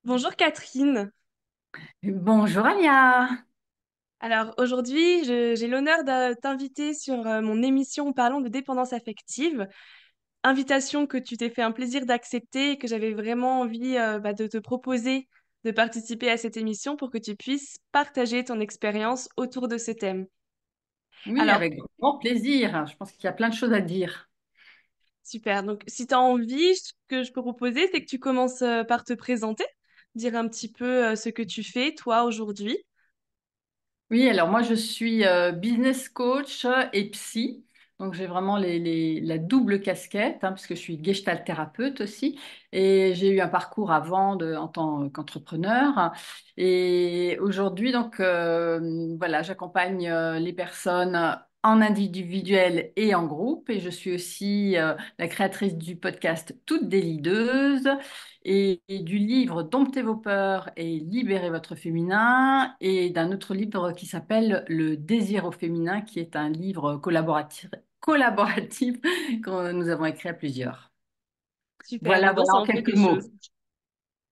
Bonjour Catherine. Bonjour Alia. Alors aujourd'hui, j'ai l'honneur de t'inviter sur mon émission Parlons de dépendance affective. Invitation que tu t'es fait un plaisir d'accepter et que j'avais vraiment envie de te proposer de participer à cette émission pour que tu puisses partager ton expérience autour de ce thème. Oui, Alors, avec grand plaisir. Je pense qu'il y a plein de choses à dire. super. Donc si tu as envie, ce que je peux proposer, c'est que tu commences par te présenter, dire un petit peu ce que tu fais toi aujourd'hui. Oui, alors moi je suis business coach et psy. Donc j'ai vraiment la double casquette, puisque je suis gestalt thérapeute aussi. Et j'ai eu un parcours avant en tant qu'entrepreneur. Et aujourd'hui, donc voilà, j'accompagne les personnes en individuel et en groupe. Et je suis aussi la créatrice du podcast Toutes des leaders et du livre Domptez vos peurs et libérez votre féminin et d'un autre livre qui s'appelle Le désir au féminin, qui est un livre collaboratif que nous avons écrit à plusieurs. Super, Voilà, dis donc, voilà ça en en fait quelques des choses. mots.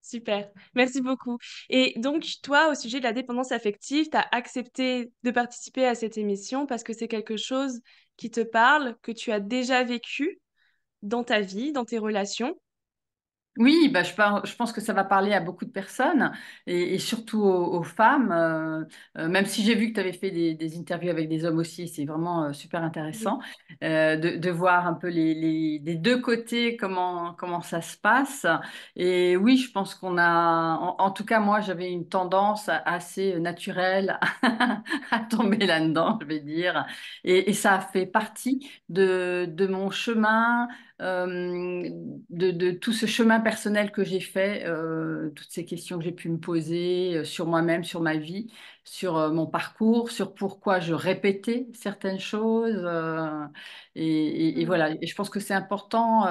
Super, merci beaucoup. Et donc, toi, au sujet de la dépendance affective, tu as accepté de participer à cette émission parce que c'est quelque chose qui te parle, que tu as déjà vécu dans ta vie, dans tes relations. Oui, bah, je pense que ça va parler à beaucoup de personnes et surtout aux femmes, même si j'ai vu que tu avais fait des interviews avec des hommes aussi, c'est vraiment super Oui. intéressant de voir un peu des deux côtés comment ça se passe. Et oui, je pense qu'on a, en tout cas moi, j'avais une tendance assez naturelle à tomber là-dedans, je vais dire. Et ça a fait partie de mon chemin de tout ce chemin personnel que j'ai fait, toutes ces questions que j'ai pu me poser sur moi-même, sur ma vie, sur mon parcours, sur pourquoi je répétais certaines choses. Et Mm. voilà, et je pense que c'est important.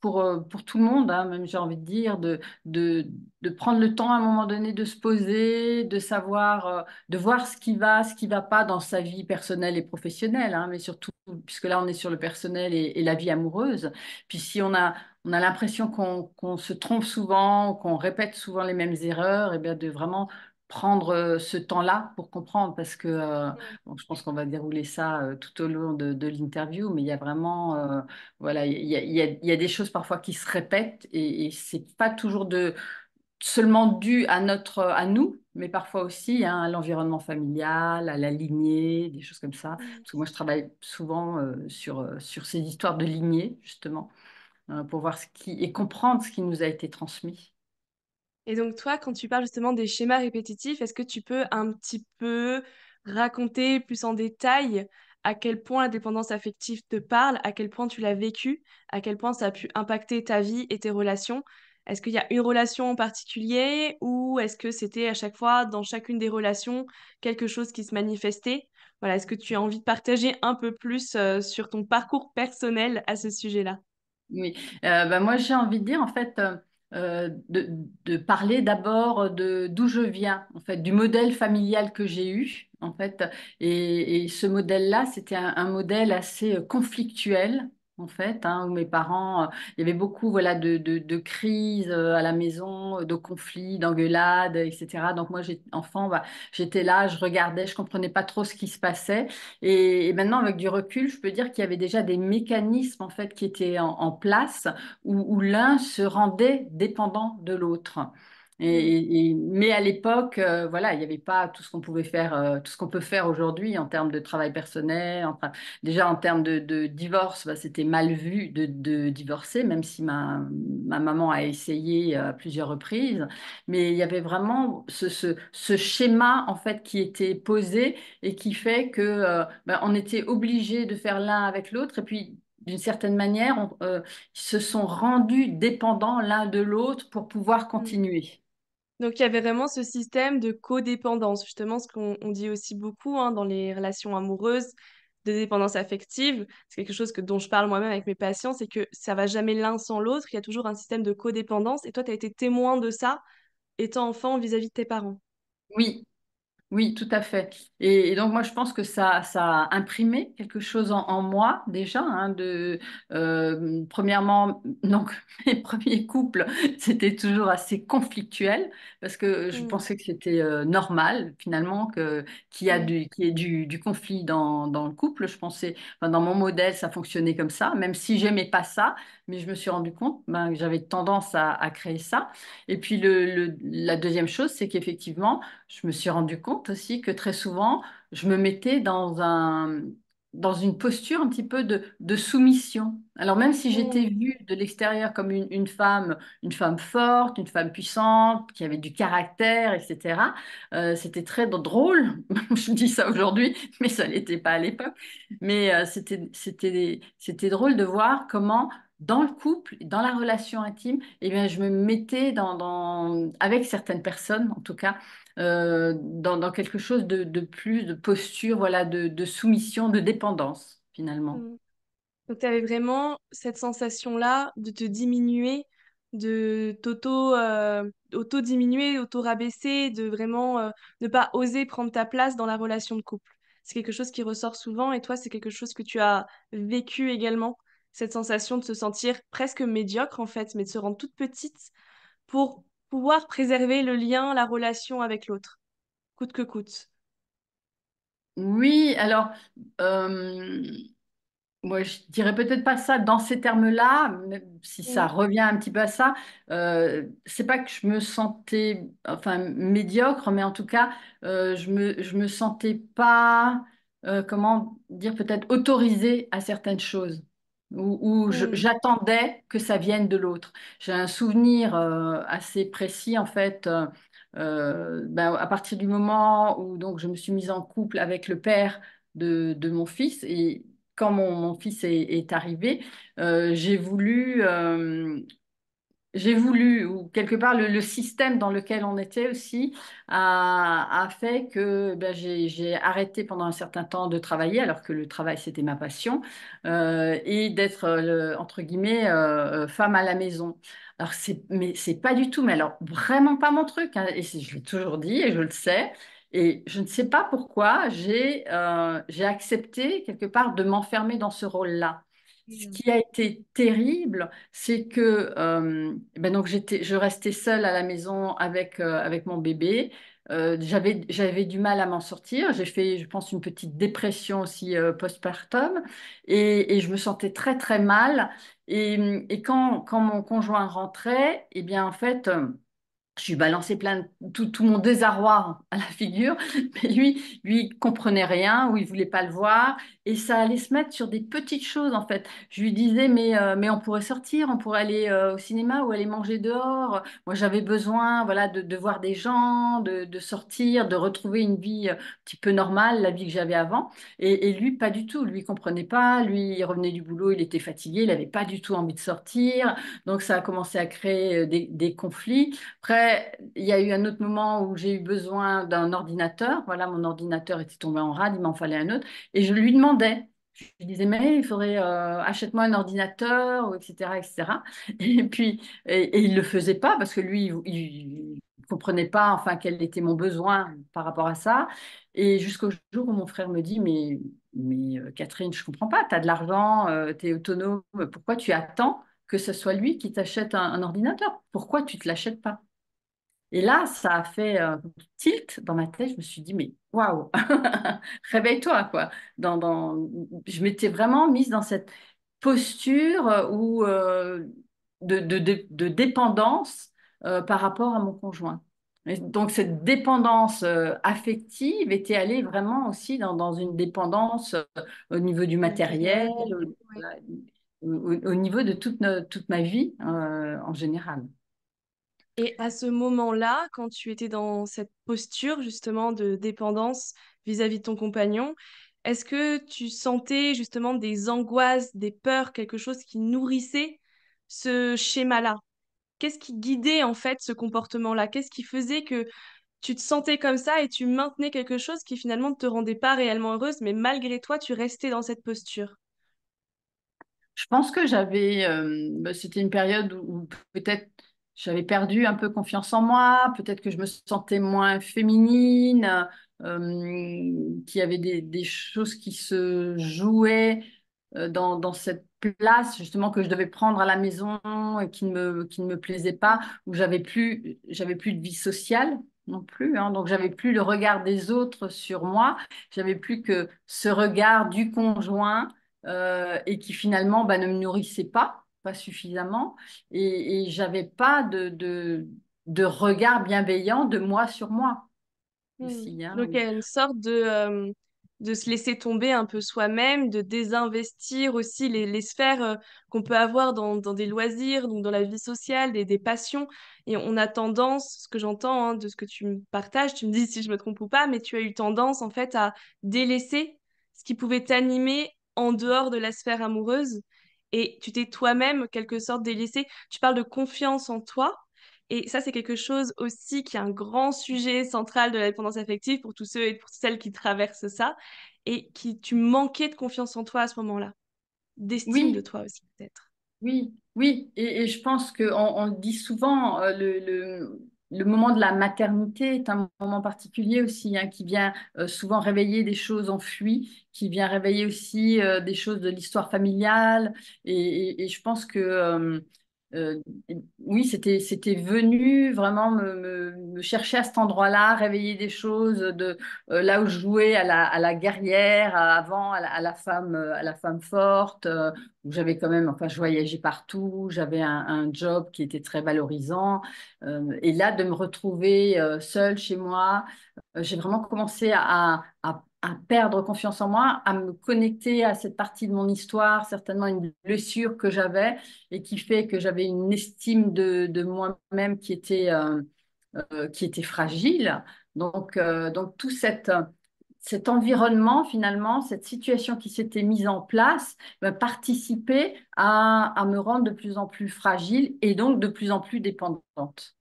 Pour tout le monde, même j'ai envie de dire, de, de prendre le temps à un moment donné de se poser, de savoir, de voir ce qui va pas dans sa vie personnelle et professionnelle, mais surtout, puisque là on est sur le personnel et la vie amoureuse. Puis si on a l'impression qu'on se trompe souvent, qu'on répète souvent les mêmes erreurs, et bien de vraiment prendre ce temps-là pour comprendre, parce que Mm. bon, je pense qu'on va dérouler ça tout au long de l'interview, mais il y a vraiment, voilà, il y a des choses parfois qui se répètent et c'est pas toujours seulement dû à nous, mais parfois aussi à l'environnement familial, à la lignée, des choses comme ça. Mm. Parce que moi, je travaille souvent sur ces histoires de lignée, justement pour voir ce qui et comprendre ce qui nous a été transmis. Et donc, toi, quand tu parles justement des schémas répétitifs, est-ce que tu peux un petit peu raconter plus en détail à quel point la dépendance affective te parle, à quel point tu l'as vécu, à quel point ça a pu impacter ta vie et tes relations? Est-ce qu'il y a une relation en particulier ou est-ce que c'était à chaque fois, dans chacune des relations, quelque chose qui se manifestait? Voilà, est-ce que tu as envie de partager un peu plus sur ton parcours personnel à ce sujet-là? Oui, moi j'ai envie de dire en fait de parler d'abord de d'où je viens, en fait, du modèle familial que j'ai eu, en fait, et ce modèle-là, c'était un modèle assez conflictuel. En fait, où mes parents, il y avait beaucoup voilà, de crises à la maison, de conflits, d'engueulades, etc. Donc moi, enfant, bah, j'étais là, je regardais, je comprenais pas trop ce qui se passait. Et maintenant, avec du recul, je peux dire qu'il y avait déjà des mécanismes en fait qui étaient en place où l'un se rendait dépendant de l'autre. Mm. Mais à l'époque, voilà, il n'y avait pas tout ce qu'on pouvait faire, tout ce qu'on peut faire aujourd'hui en termes de travail personnel. Déjà en termes de divorce, bah, c'était mal vu de divorcer, même si ma maman a essayé à plusieurs reprises. Mais il y avait vraiment ce schéma en fait qui était posé et qui fait que on était obligé de faire l'un avec l'autre et puis d'une certaine manière ils se sont rendus dépendants l'un de l'autre pour pouvoir Mm. continuer. Donc, il y avait vraiment ce système de codépendance, justement, ce qu'on dit aussi beaucoup hein, dans les relations amoureuses, de dépendance affective. C'est quelque chose dont je parle moi-même avec mes patients, c'est que ça va jamais l'un sans l'autre. Il y a toujours un système de codépendance. Et toi, tu as été témoin de ça, étant enfant vis-à-vis de tes parents. Oui, Oui, tout à fait. Et donc moi, je pense que ça a imprimé quelque chose en moi déjà. Hein, premièrement, donc mes premiers couples, c'était toujours assez conflictuel parce que je Mm, pensais que c'était normal finalement mm, qu'il y ait du conflit dans le couple. Je pensais, enfin, dans mon modèle, ça fonctionnait comme ça, même si j'aimais pas ça, mais je me suis rendu compte que j'avais tendance à créer ça. Et puis la deuxième chose, c'est qu'effectivement je me suis rendu compte aussi que très souvent, je me mettais dans une posture un petit peu de soumission. Alors même si j'étais mm, vue de l'extérieur comme une femme forte, une femme puissante, qui avait du caractère, etc., c'était très drôle. Je dis ça aujourd'hui, mais ça n'était pas à l'époque. Mais c'était drôle de voir comment dans le couple, dans la relation intime, eh bien, je me mettais avec certaines personnes, en tout cas, dans quelque chose de plus de posture, voilà, de soumission, de dépendance, finalement. mm. Donc, tu avais vraiment cette sensation-là de te diminuer, de auto-diminuer, auto-rabaisser, de vraiment ne pas oser prendre ta place dans la relation de couple. C'est quelque chose qui ressort souvent et toi, c'est quelque chose que tu as vécu également, cette sensation de se sentir presque médiocre en fait, mais de se rendre toute petite pour pouvoir préserver le lien, la relation avec l'autre, coûte que coûte. Oui, alors, euh, moi, je dirais peut-être pas ça dans ces termes-là, même si ça Mm, revient un petit peu à ça. C'est pas que je me sentais, enfin, médiocre, mais en tout cas, je me sentais pas, comment dire, peut-être autorisée à certaines choses, mm, j'attendais que ça vienne de l'autre. J'ai un souvenir assez précis, en fait. À partir du moment où donc je me suis mise en couple avec le père de mon fils et quand mon fils est arrivé, j'ai voulu, ou quelque part le système dans lequel on était aussi a fait que j'ai arrêté pendant un certain temps de travailler, alors que le travail c'était ma passion, et d'être, entre guillemets, femme à la maison. Alors mais c'est pas du tout, mais alors vraiment pas mon truc, hein, et je l'ai toujours dit et je le sais. Et je ne sais pas pourquoi j'ai accepté quelque part de m'enfermer dans ce rôle-là. Ce mm, qui a été terrible, c'est que donc je restais seule à la maison avec mon bébé. J'avais du mal à m'en sortir. J'ai fait, je pense, une petite dépression aussi postpartum et je me sentais très très mal. Et quand mon conjoint rentrait, eh bien en fait, je lui balançais tout mon désarroi à la figure, mais lui, il comprenait rien ou il voulait pas le voir, et ça allait se mettre sur des petites choses en fait. Je lui disais mais on pourrait sortir, on pourrait aller au cinéma ou aller manger dehors. Moi j'avais besoin voilà de voir des gens, de sortir, de retrouver une vie un petit peu normale, la vie que j'avais avant. Et lui pas du tout, lui il comprenait pas, lui il revenait du boulot, il était fatigué, il avait pas du tout envie de sortir, donc ça a commencé à créer des conflits. Après, il y a eu un autre moment où j'ai eu besoin d'un ordinateur. Voilà, mon ordinateur était tombé en rade, il m'en fallait un autre. Et je lui demandais. Je lui disais, mais il faudrait, achète-moi un ordinateur, ou etc., etc. Et puis, et il ne le faisait pas parce que lui, il ne comprenait pas, enfin, quel était mon besoin par rapport à ça. Et jusqu'au jour où mon frère me dit, mais Catherine, je ne comprends pas, tu as de l'argent, tu es autonome, pourquoi tu attends que ce soit lui qui t'achète un ordinateur? Pourquoi tu ne te l'achètes pas? Et là, ça a fait tilt dans ma tête. Je me suis dit, mais waouh, réveille-toi, quoi. Je m'étais vraiment mise dans cette posture de dépendance par rapport à mon conjoint. Et donc, cette dépendance affective était allée vraiment aussi dans une dépendance au niveau du matériel, matériel. Ouais. voilà, au niveau de toute ma vie en général. Et à ce moment-là, quand tu étais dans cette posture justement de dépendance vis-à-vis de ton compagnon, est-ce que tu sentais justement des angoisses, des peurs, quelque chose qui nourrissait ce schéma-là? Qu'est-ce qui guidait en fait ce comportement-là? Qu'est-ce qui faisait que tu te sentais comme ça et tu maintenais quelque chose qui finalement ne te rendait pas réellement heureuse, mais malgré toi, tu restais dans cette posture? Je pense que c'était une période où peut-être j'avais perdu un peu confiance en moi, peut-être que je me sentais moins féminine, qu'il y avait des choses qui se jouaient dans cette place justement que je devais prendre à la maison et qui ne me plaisait pas, où j'avais plus de vie sociale non plus, hein. Donc j'avais plus le regard des autres sur moi, j'avais plus que ce regard du conjoint et qui finalement ne me nourrissait pas suffisamment, et j'avais pas de regard bienveillant de moi sur moi Hmm. aussi, hein. Donc, il y a une sorte de se laisser tomber un peu soi-même, de désinvestir aussi les sphères qu'on peut avoir dans des loisirs, donc dans la vie sociale, des passions. Et on a tendance, ce que j'entends de ce que tu me partages, tu me dis si je me trompe ou pas, mais tu as eu tendance en fait à délaisser ce qui pouvait t'animer en dehors de la sphère amoureuse. Et tu t'es toi-même, quelque sorte, délaissé. Tu parles de confiance en toi. Et ça, c'est quelque chose aussi qui est un grand sujet central de la dépendance affective pour tous ceux et pour celles qui traversent ça et qui tu manquais de confiance en toi à ce moment-là, d'estime de Oui, toi aussi peut-être. oui, oui, et je pense qu'on le dit souvent, le moment de la maternité est un moment particulier aussi, hein, qui vient souvent réveiller des choses enfuies, qui vient réveiller aussi des choses de l'histoire familiale, et je pense que euh, oui, c'était venu vraiment me chercher à cet endroit-là, réveiller des choses de là où je jouais à la guerrière, avant à la femme forte. Où j'avais quand même, enfin, je voyageais partout, j'avais un job qui était très valorisant. Et là, de me retrouver seule chez moi, j'ai vraiment commencé à perdre confiance en moi, à me connecter à cette partie de mon histoire, certainement une blessure que j'avais et qui fait que j'avais une estime de moi-même qui était fragile. Donc tout cet environnement, finalement, cette situation qui s'était mise en place, participait à me rendre de plus en plus fragile et donc de plus en plus dépendante.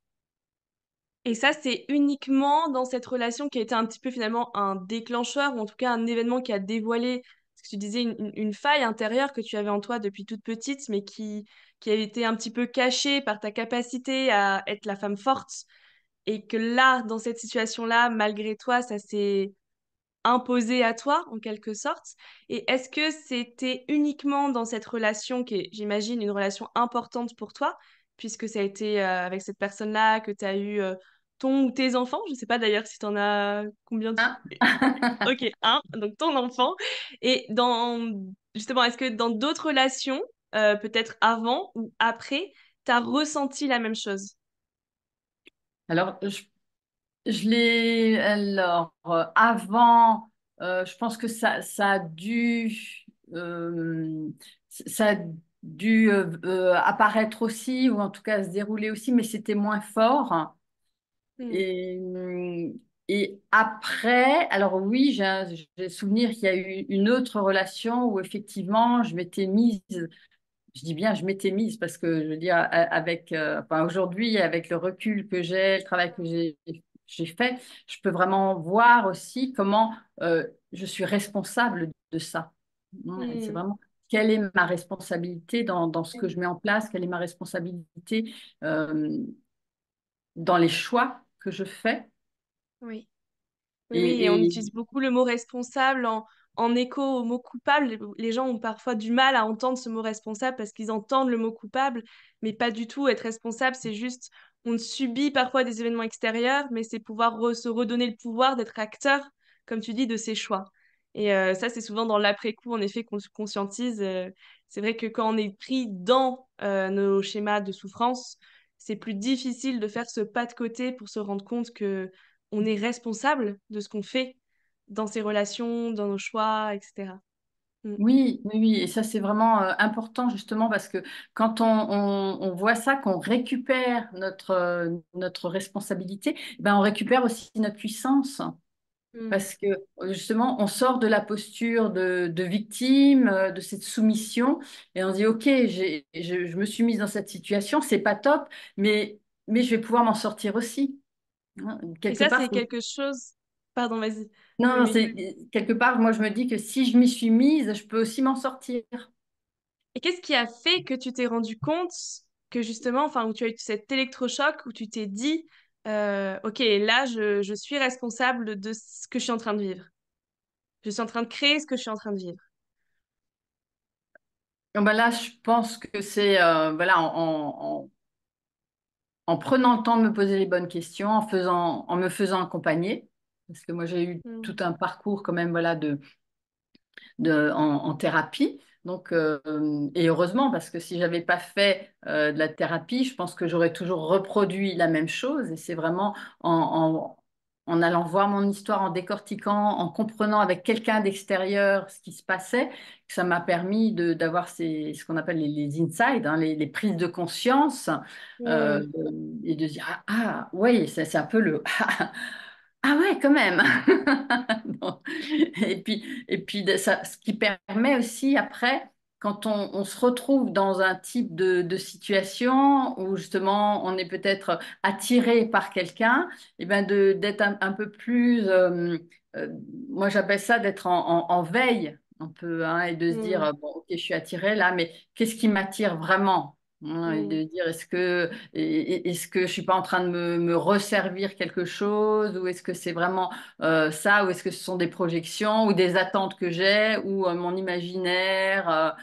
Et ça, c'est uniquement dans cette relation qui a été un petit peu finalement un déclencheur ou en tout cas un événement qui a dévoilé, ce que tu disais, une faille intérieure que tu avais en toi depuis toute petite, mais qui avait été un petit peu cachée par ta capacité à être la femme forte. Et que là, dans cette situation-là, malgré toi, ça s'est imposé à toi, en quelque sorte. Et est-ce que c'était uniquement dans cette relation, qui est, j'imagine, une relation importante pour toi, puisque ça a été avec cette personne-là que tu as eu ton ou tes enfants? Je sais pas d'ailleurs si tu en as combien tu... Hein. Ok, un, donc ton enfant. Et justement, est-ce que dans d'autres relations, peut-être avant ou après, tu as ressenti la même chose? Alors, je l'ai, alors, avant, je pense que ça a dû apparaître aussi, ou en tout cas se dérouler aussi, mais c'était moins fort. Hmm. Et, et après, alors oui, j'ai souvenir qu'il y a eu une autre relation où effectivement, je m'étais mise, je dis bien je m'étais mise parce que je veux dire, avec, enfin, aujourd'hui, avec le recul que j'ai, le travail que j'ai fait, je peux vraiment voir aussi comment je suis responsable de ça. Ouais, c'est Hmm. vraiment quelle est ma responsabilité dans ce que je mets en place, quelle est ma responsabilité euh, dans les choix que je fais. Oui. Oui, oui, et on Et, utilise beaucoup le mot responsable en écho au mot coupable. Les gens ont parfois du mal à entendre ce mot responsable parce qu'ils entendent le mot coupable, mais pas du tout. Être responsable, c'est juste, on subit parfois des événements extérieurs, mais c'est pouvoir se redonner le pouvoir d'être acteur, comme tu dis, de ses choix. Et ça, c'est souvent dans l'après-coup, en effet, qu'on se conscientise. C'est vrai que quand on est pris dans nos schémas de souffrance, c'est plus difficile de faire ce pas de côté pour se rendre compte que on est responsable de ce qu'on fait dans ses relations, dans nos choix, etc. Mm. oui, oui, oui, et ça c'est vraiment important justement parce que quand on voit ça, qu'on récupère notre responsabilité, on récupère aussi notre puissance Mm. parce que justement on sort de la posture de victime, de cette soumission et on dit ok, je me suis mise dans cette situation, c'est pas top, mais je vais pouvoir m'en sortir aussi, hein. Et Quelque ça, part, c'est quelque chose... Pardon, vas-y. Oui, non, oui. quelque part, moi je me dis que si je m'y suis mise, je peux aussi m'en sortir. Et qu'est-ce qui a fait que tu t'es rendu compte que justement, enfin, où tu as eu cet électrochoc, où tu t'es dit, ok, là, je suis responsable de ce que je suis en train de vivre. Je suis en train de créer ce que je suis en train de vivre. Ah ben là, je pense que c'est voilà, en prenant le temps de me poser les bonnes questions, en me faisant accompagner, parce que moi j'ai eu Mm. tout un parcours quand même voilà, en thérapie. Donc, et heureusement, parce que si j'avais pas fait de la thérapie, je pense que j'aurais toujours reproduit la même chose. Et c'est vraiment en allant voir mon histoire, en décortiquant, en comprenant avec quelqu'un d'extérieur ce qui se passait, que ça m'a permis d'avoir ce qu'on appelle les insights, hein, les prises de conscience, euh, Mm. et de dire, oui, c'est un peu le... Ah ouais, quand même. Bon. Et puis ça, ce qui permet aussi après, quand on se retrouve dans un type de situation où justement on est peut-être attiré par quelqu'un, et ben d'être un peu plus, euh, moi j'appelle ça d'être en veille un peu, hein, et de se dire, Mm. bon, ok, je suis attirée là, mais qu'est-ce qui m'attire vraiment? Hein, et Mm. de dire, est-ce que je suis pas en train de me resservir quelque chose, ou est-ce que c'est vraiment ça, ou est-ce que ce sont des projections ou des attentes que j'ai, ou mon imaginaire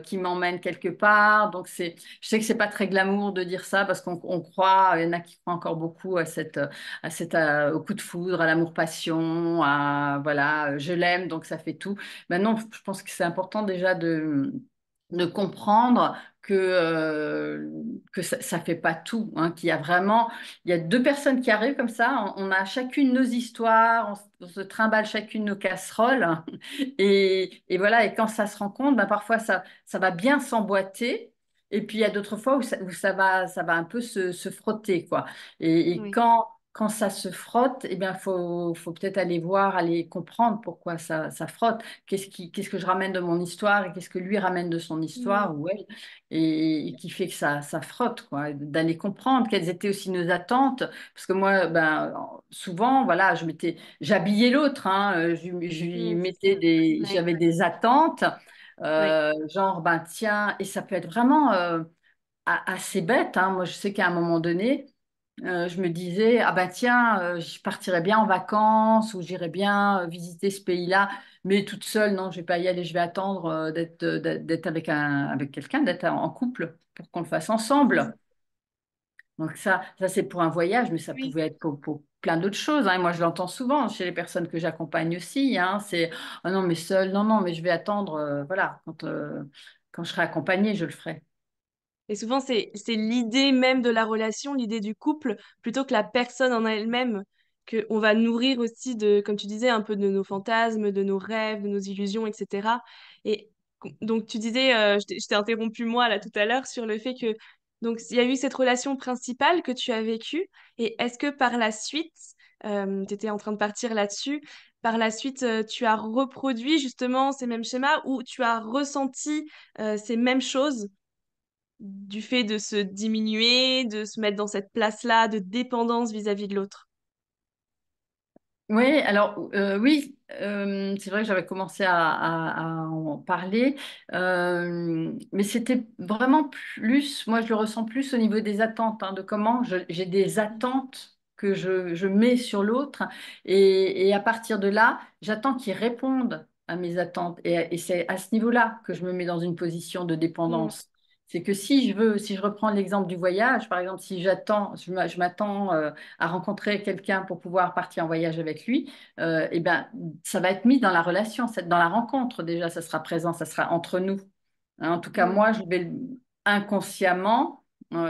qui m'emmène quelque part. Donc je sais que c'est pas très glamour de dire ça parce qu'on croit, il y en a qui croient encore beaucoup au coup de foudre, à l'amour-passion, à voilà, je l'aime, donc ça fait tout. Maintenant, je pense que c'est important déjà de comprendre que ça fait pas tout, hein, qu'il y a vraiment, il y a deux personnes qui arrivent comme ça, on a chacune nos histoires, on se trimballe chacune nos casseroles, et voilà, et quand ça se rencontre, ben parfois ça va bien s'emboîter, et puis il y a d'autres fois où ça va un peu se frotter, quoi. Et Oui. quand ça se frotte, eh bien, faut peut-être aller voir, aller comprendre pourquoi ça frotte. Qu'est-ce que je ramène de mon histoire et qu'est-ce que lui ramène de son Mm. histoire ou elle, et qui fait que ça frotte, quoi. Et d'aller comprendre quelles étaient aussi nos attentes. Parce que moi, ben, souvent, voilà, j'habillais l'autre, hein, je lui Mm, c'est mettais ça. Oui. j'avais des attentes, Oui. genre, ben, tiens, et ça peut être vraiment assez bête, hein. Moi, je sais qu'à un moment donné, je me disais, ah ben tiens, je partirais bien en vacances ou j'irais bien visiter ce pays-là, mais toute seule, non, je vais pas y aller, je vais attendre d'être avec quelqu'un, d'être en couple pour qu'on le fasse ensemble. Mm. Donc ça c'est pour un voyage, mais ça Oui. pouvait être pour plein d'autres choses, hein. Et moi, je l'entends souvent chez les personnes que j'accompagne aussi, hein. C'est, ah non, mais seule, non, non, mais je vais attendre, voilà, quand je serai accompagnée, je le ferai. Et souvent, c'est l'idée même de la relation, l'idée du couple, plutôt que la personne en elle-même, que on va nourrir aussi de, comme tu disais, un peu de nos fantasmes, de nos rêves, de nos illusions, etc. Et donc, tu disais, je t'ai interrompu moi là tout à l'heure sur le fait que, donc, il y a eu cette relation principale que tu as vécue. Et est-ce que par la suite, tu étais en train de partir là-dessus, par la suite, tu as reproduit justement ces mêmes schémas ou tu as ressenti ces mêmes choses? Du fait de se diminuer, de se mettre dans cette place-là de dépendance vis-à-vis de l'autre. Oui, alors oui, c'est vrai que j'avais commencé à en parler, mais c'était vraiment plus, moi je le ressens plus au niveau des attentes, hein, de comment j'ai des attentes que je mets sur l'autre, et à partir de là, j'attends qu'ils répondent à mes attentes, et c'est à ce niveau-là que je me mets dans une position de Mm, dépendance. C'est que si je reprends l'exemple du voyage, par exemple, si je m'attends à rencontrer quelqu'un pour pouvoir partir en voyage avec lui, eh ben, ça va être mis dans la relation, dans la rencontre déjà, ça sera présent, ça sera entre nous. Hein, en tout cas, mm. moi, inconsciemment,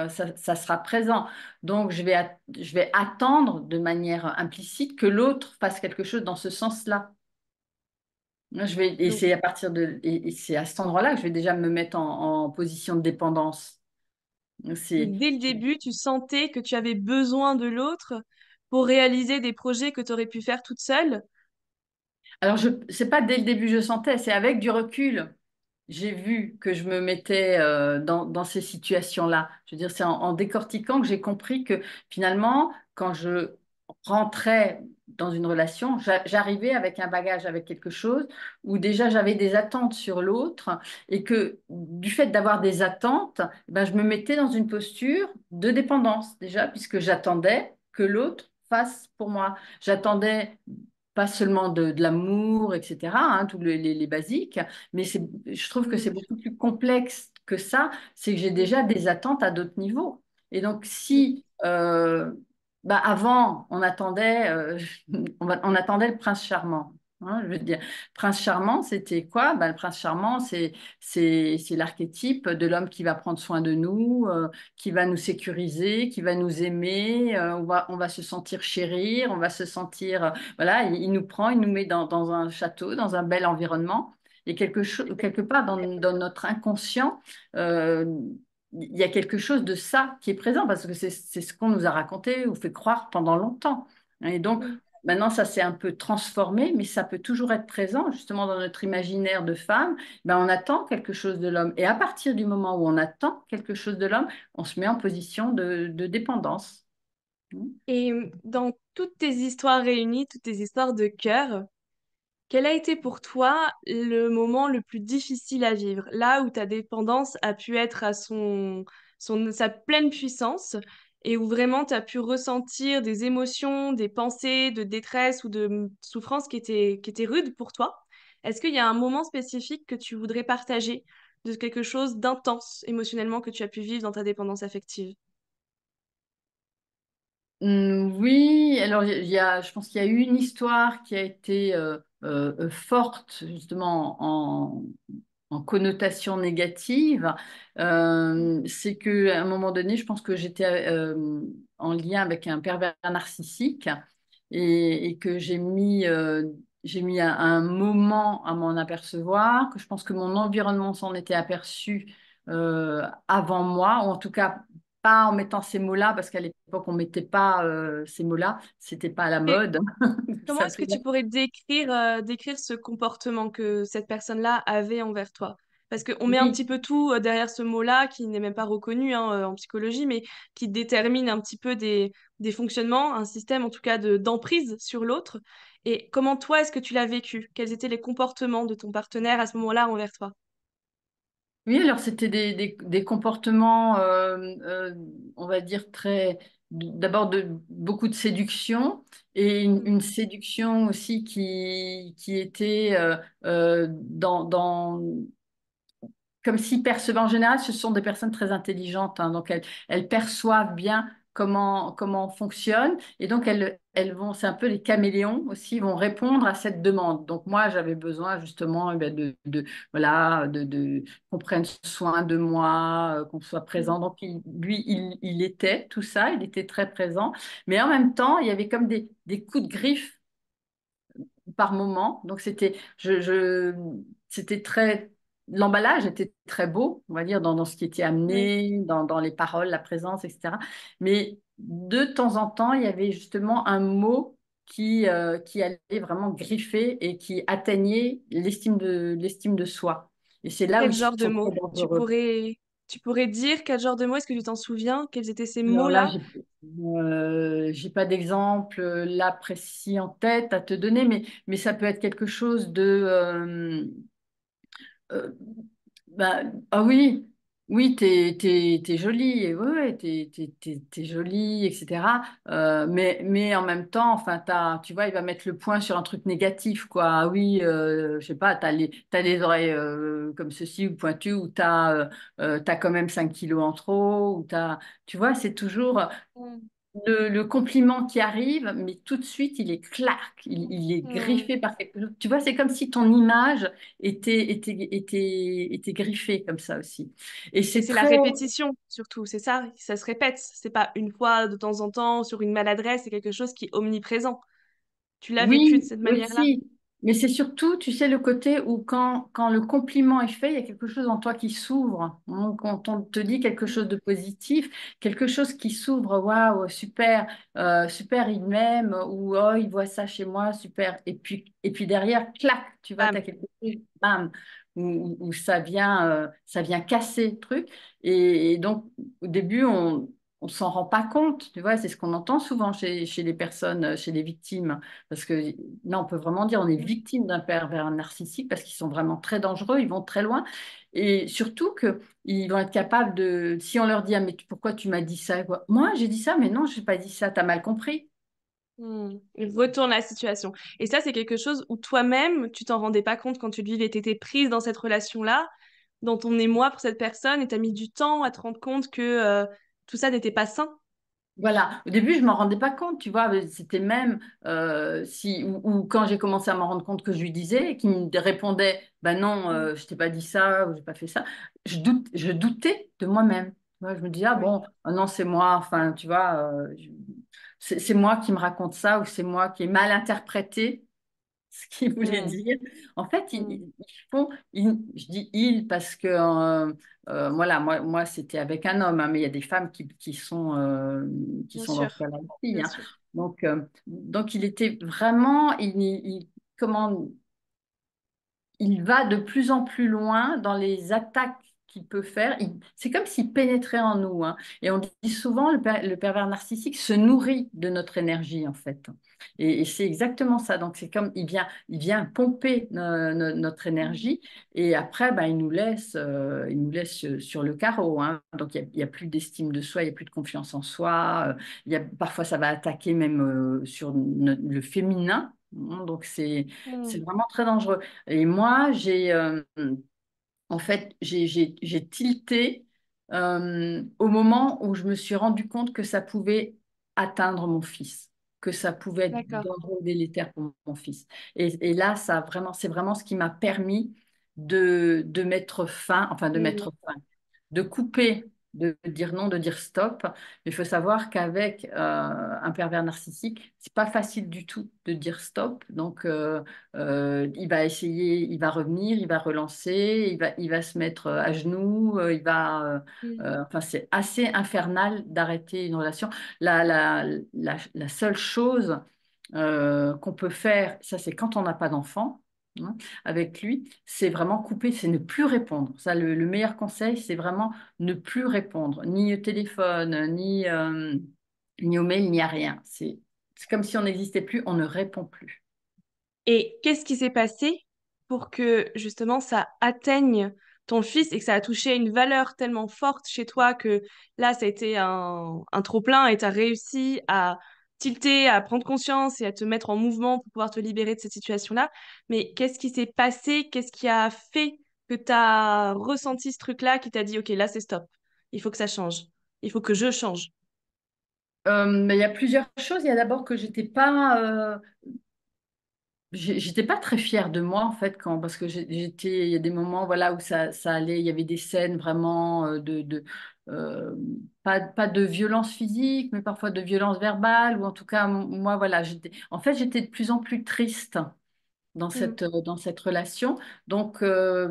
ça sera présent. Donc, je vais attendre de manière implicite que l'autre fasse quelque chose dans ce sens-là. Et Donc, c'est à partir et c'est à cet endroit-là que je vais déjà me mettre en position de dépendance. C'est, dès le début, tu sentais que tu avais besoin de l'autre pour réaliser des projets que tu aurais pu faire toute seule. alors, c'est pas dès le début je sentais, c'est avec du recul. J'ai vu que je me mettais dans ces situations-là. Je veux dire, c'est en décortiquant que j'ai compris que finalement, quand je rentrais dans une relation, j'arrivais avec un bagage, avec quelque chose où déjà j'avais des attentes sur l'autre, et que du fait d'avoir des attentes, ben, je me mettais dans une posture de dépendance déjà, puisque j'attendais. que l'autre fasse pour moi. J'attendais pas seulement de l'amour, etc., hein, tous les basiques, mais je trouve que c'est Mm, beaucoup plus complexe que ça, c'est que j'ai mm, déjà des attentes à d'autres niveaux. Et donc, mm, si bah, avant, on attendait, on attendait le prince charmant. Hein, je veux dire, prince charmant, c'était quoi? Bah, le prince charmant, c'est l'archétype de l'homme qui va prendre soin de nous, qui va nous sécuriser, qui va nous aimer, on va se sentir chérir, on va se sentir, voilà, il nous prend, il nous met dans un château, dans un bel environnement. Et quelque part dans notre inconscient, euh, il y a quelque chose de ça qui est présent parce que c'est ce qu'on nous a raconté ou fait croire pendant longtemps. Et donc, mm. maintenant, ça s'est un peu transformé, mais ça peut toujours être présent justement dans notre imaginaire de femme. Ben, on attend quelque chose de l'homme. Et à partir du moment où on attend quelque chose de l'homme, on se met en position de dépendance. Et dans toutes tes histoires réunies, toutes tes histoires de cœur, quel a été pour toi le moment le plus difficile à vivre? Là où ta dépendance a pu être à sa pleine puissance et où vraiment tu as pu ressentir des émotions, des pensées de détresse ou de souffrance qui étaient rudes pour toi. Est-ce qu'il y a un moment spécifique que tu voudrais partager de quelque chose d'intense émotionnellement que tu as pu vivre dans ta dépendance affective? Oui, alors je pense qu'il y a eu une histoire qui a été forte justement en connotation négative. C'est qu'à un moment donné, je pense que j'étais en lien avec un pervers narcissique et que j'ai mis un moment à m'en apercevoir, que je pense que mon environnement s'en était aperçu avant moi, ou en tout cas pas en mettant ces mots-là, parce qu'à l'époque, on mettait pas ces mots-là, c'était pas à la Et mode. comment Ça est-ce que s'appelait- tu pourrais décrire ce comportement que cette personne-là avait envers toi? Parce qu'on met un Oui, petit peu tout derrière ce mot-là, qui n'est même pas reconnu hein, en psychologie, mais qui détermine un petit peu des fonctionnements, un système en tout cas d'emprise sur l'autre. Et comment toi, est-ce que tu l'as vécu? Quels étaient les comportements de ton partenaire à ce moment-là envers toi? oui, alors c'était des comportements, on va dire, d'abord beaucoup de séduction et Mm. une séduction aussi qui était comme si percevaient, en général, ce sont des personnes très intelligentes, hein, donc elles perçoivent bien comment on fonctionne, et donc elles vont, c'est un peu les caméléons aussi, vont répondre à cette demande. Donc moi, j'avais besoin justement voilà, qu'on prenne soin de moi, qu'on soit Mm. présent. Donc lui, il était tout ça, il était très présent, mais en même temps, il y avait comme des coups de griffe par moment. Donc c'était très, l'emballage était très beau, on va dire, dans ce qui était Oui. amené, dans les paroles, la présence, etc. Mais de temps en temps, il y avait justement un mot qui allait vraiment griffer et qui atteignait l'estime de soi. Et c'est là où Quel ils genre de sont très mots? dangereux. Tu pourrais dire quel genre de mots? Est-ce que tu t'en souviens? Quels étaient ces Alors là, mots-là? j'ai pas d'exemple là précis en tête à te donner, mais ça peut être quelque chose Euh, bah, ah oui, oui, t'es jolie, et ouais, ouais, t'es jolie, etc. Mais en même temps, enfin, tu vois, il va mettre le point sur un truc négatif, quoi. Ah oui, je sais pas, t'as les oreilles comme ceci ou pointues, ou t'as quand même 5 kilos en trop, tu vois, c'est toujours Mm. le compliment qui arrive, mais tout de suite, il est clac, il est Mm. griffé par quelque chose. Tu vois, c'est comme si ton image était griffée comme ça aussi. Et Et c'est c'est la très... répétition, surtout, c'est ça se répète. C'est pas une fois de temps en temps sur une maladresse, c'est quelque chose qui est omniprésent. Tu l'as vécu de Oui, cette manière-là? aussi. Mais c'est surtout, tu sais, le côté où quand le compliment est fait, il y a quelque chose en toi qui s'ouvre. Hein. Quand on te dit quelque chose de positif, quelque chose qui s'ouvre, waouh, super, super, il m'aime, ou oh, il voit ça chez moi, super. Et puis derrière, clac, tu vois, tu as Bam. quelque chose, bam, où ça vient casser le truc. Et donc, au début, on s'en rend pas compte, tu vois, c'est ce qu'on entend souvent chez les personnes, chez les victimes, parce que là, on peut vraiment dire on est Mm. victime d'un pervers narcissique parce qu'ils sont vraiment très dangereux, ils vont très loin, et surtout que ils vont être capables de, si on leur dit, ah, mais pourquoi tu m'as dit ça, quoi? Moi, j'ai dit ça, mais non, je n'ai pas dit ça, t'as mal compris. Il retourne la situation. Et ça, c'est quelque chose où toi-même, tu t'en rendais pas compte quand tu le vivais, t'étais prise dans cette relation-là, dans ton émoi pour cette personne, et t'as mis du temps à te rendre compte que tout ça n'était pas sain. Voilà, au début, je m'en rendais pas compte, tu vois, mais c'était même si ou quand j'ai commencé à m'en rendre compte que je lui disais et qu'il me répondait, ben non, Mm. je t'ai pas dit ça ou j'ai pas fait ça, je doutais de moi-même. Tu vois, je me disais, ah Oui. bon, ah non, c'est moi, enfin, tu vois, c'est moi qui me raconte ça ou c'est moi qui ai mal interprété ce qu'il voulait Mm. dire. En fait, Mm. je dis il parce que, voilà, moi c'était avec un homme, hein, mais il y a des femmes qui Bien sont dans ce sûr, cas-là aussi, bien hein. sûr. Donc, il était vraiment, comment, il va de plus en plus loin dans les attaques qu'il peut faire. C'est comme s'il pénétrait en nous, hein. Et on dit souvent, le pervers narcissique se nourrit de notre énergie, en fait. Et c'est exactement ça. Donc, c'est comme, il vient pomper notre Mm. énergie et après, ben, il nous laisse sur le carreau, hein. Donc, il y a plus d'estime de soi, il n'y a plus de confiance en soi. Parfois, ça va attaquer même sur le féminin, hein. Donc, c'est Mm. vraiment très dangereux. Et moi, en fait, j'ai tilté au moment où je me suis rendu compte que ça pouvait atteindre mon fils, que ça pouvait être D'accord. dangereux, délétère pour mon fils. Et là, c'est vraiment ce qui m'a permis de mettre fin, enfin de Mm. mettre fin, de couper, de dire non, de dire stop. Mais il faut savoir qu'avec un pervers narcissique, c'est pas facile du tout de dire stop. Donc, il va essayer, il va revenir, il va relancer, il va se mettre à genoux, Mm. enfin, c'est assez infernal d'arrêter une relation. La seule chose qu'on peut faire, ça c'est quand on n'a pas d'enfant, hein, avec lui, c'est vraiment couper, c'est ne plus répondre. Ça, le meilleur conseil, c'est vraiment ne plus répondre, ni au téléphone, ni au mail, ni à rien. C'est comme si on n'existait plus, on ne répond plus. Et qu'est-ce qui s'est passé pour que justement ça atteigne ton fils et que ça a touché une valeur tellement forte chez toi que là, ça a été un trop-plein et tu as réussi à tilter, à prendre conscience et à te mettre en mouvement pour pouvoir te libérer de cette situation-là. Mais qu'est-ce qui s'est passé? Qu'est-ce qui a fait que tu as ressenti ce truc-là qui t'a dit, OK, là, c'est stop. Il faut que ça change. Il faut que je change. Mais il y a plusieurs choses. Il y a d'abord que j'étais pas très fière de moi en fait parce que il y a des moments voilà où ça allait, il y avait des scènes vraiment euh, pas de violence physique, mais parfois de violence verbale ou en tout cas moi voilà j'étais de plus en plus triste Mm. dans cette relation. Donc,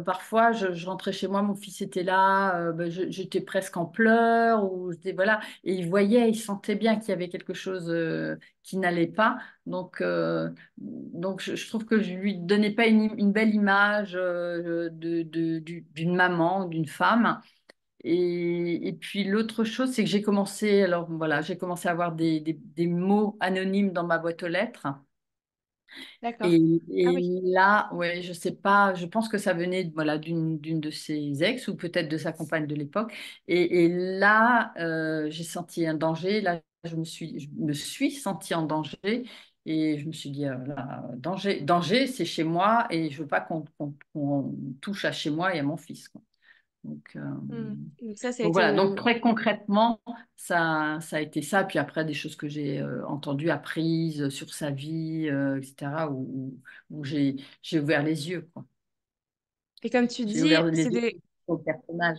parfois, je rentrais chez moi, mon fils était là, ben, j'étais presque en pleurs, voilà, et il voyait, il sentait bien qu'il y avait quelque chose qui n'allait pas. Donc, je trouve que je lui donnais pas une belle image d'une maman, d'une femme. Et puis l'autre chose, c'est que alors voilà, j'ai commencé à avoir des mots anonymes dans ma boîte aux lettres. D'accord. Ah Et oui. là, ouais, je sais pas, je pense que ça venait voilà, d'une de ses ex ou peut-être de sa compagne de l'époque. Et là, j'ai senti un danger. Là, je me suis sentie en danger et je me suis dit, là, danger, c'est chez moi et je veux pas qu'on touche à chez moi et à mon fils, quoi. Donc, Mm. Donc ça a donc été voilà, donc une... très concrètement, ça a été ça. Puis après, des choses que j'ai entendues, apprises sur sa vie, etc., où j'ai ouvert les yeux, quoi. Et comme tu J'ai dis, ouvert les c'est yeux des... au personnage.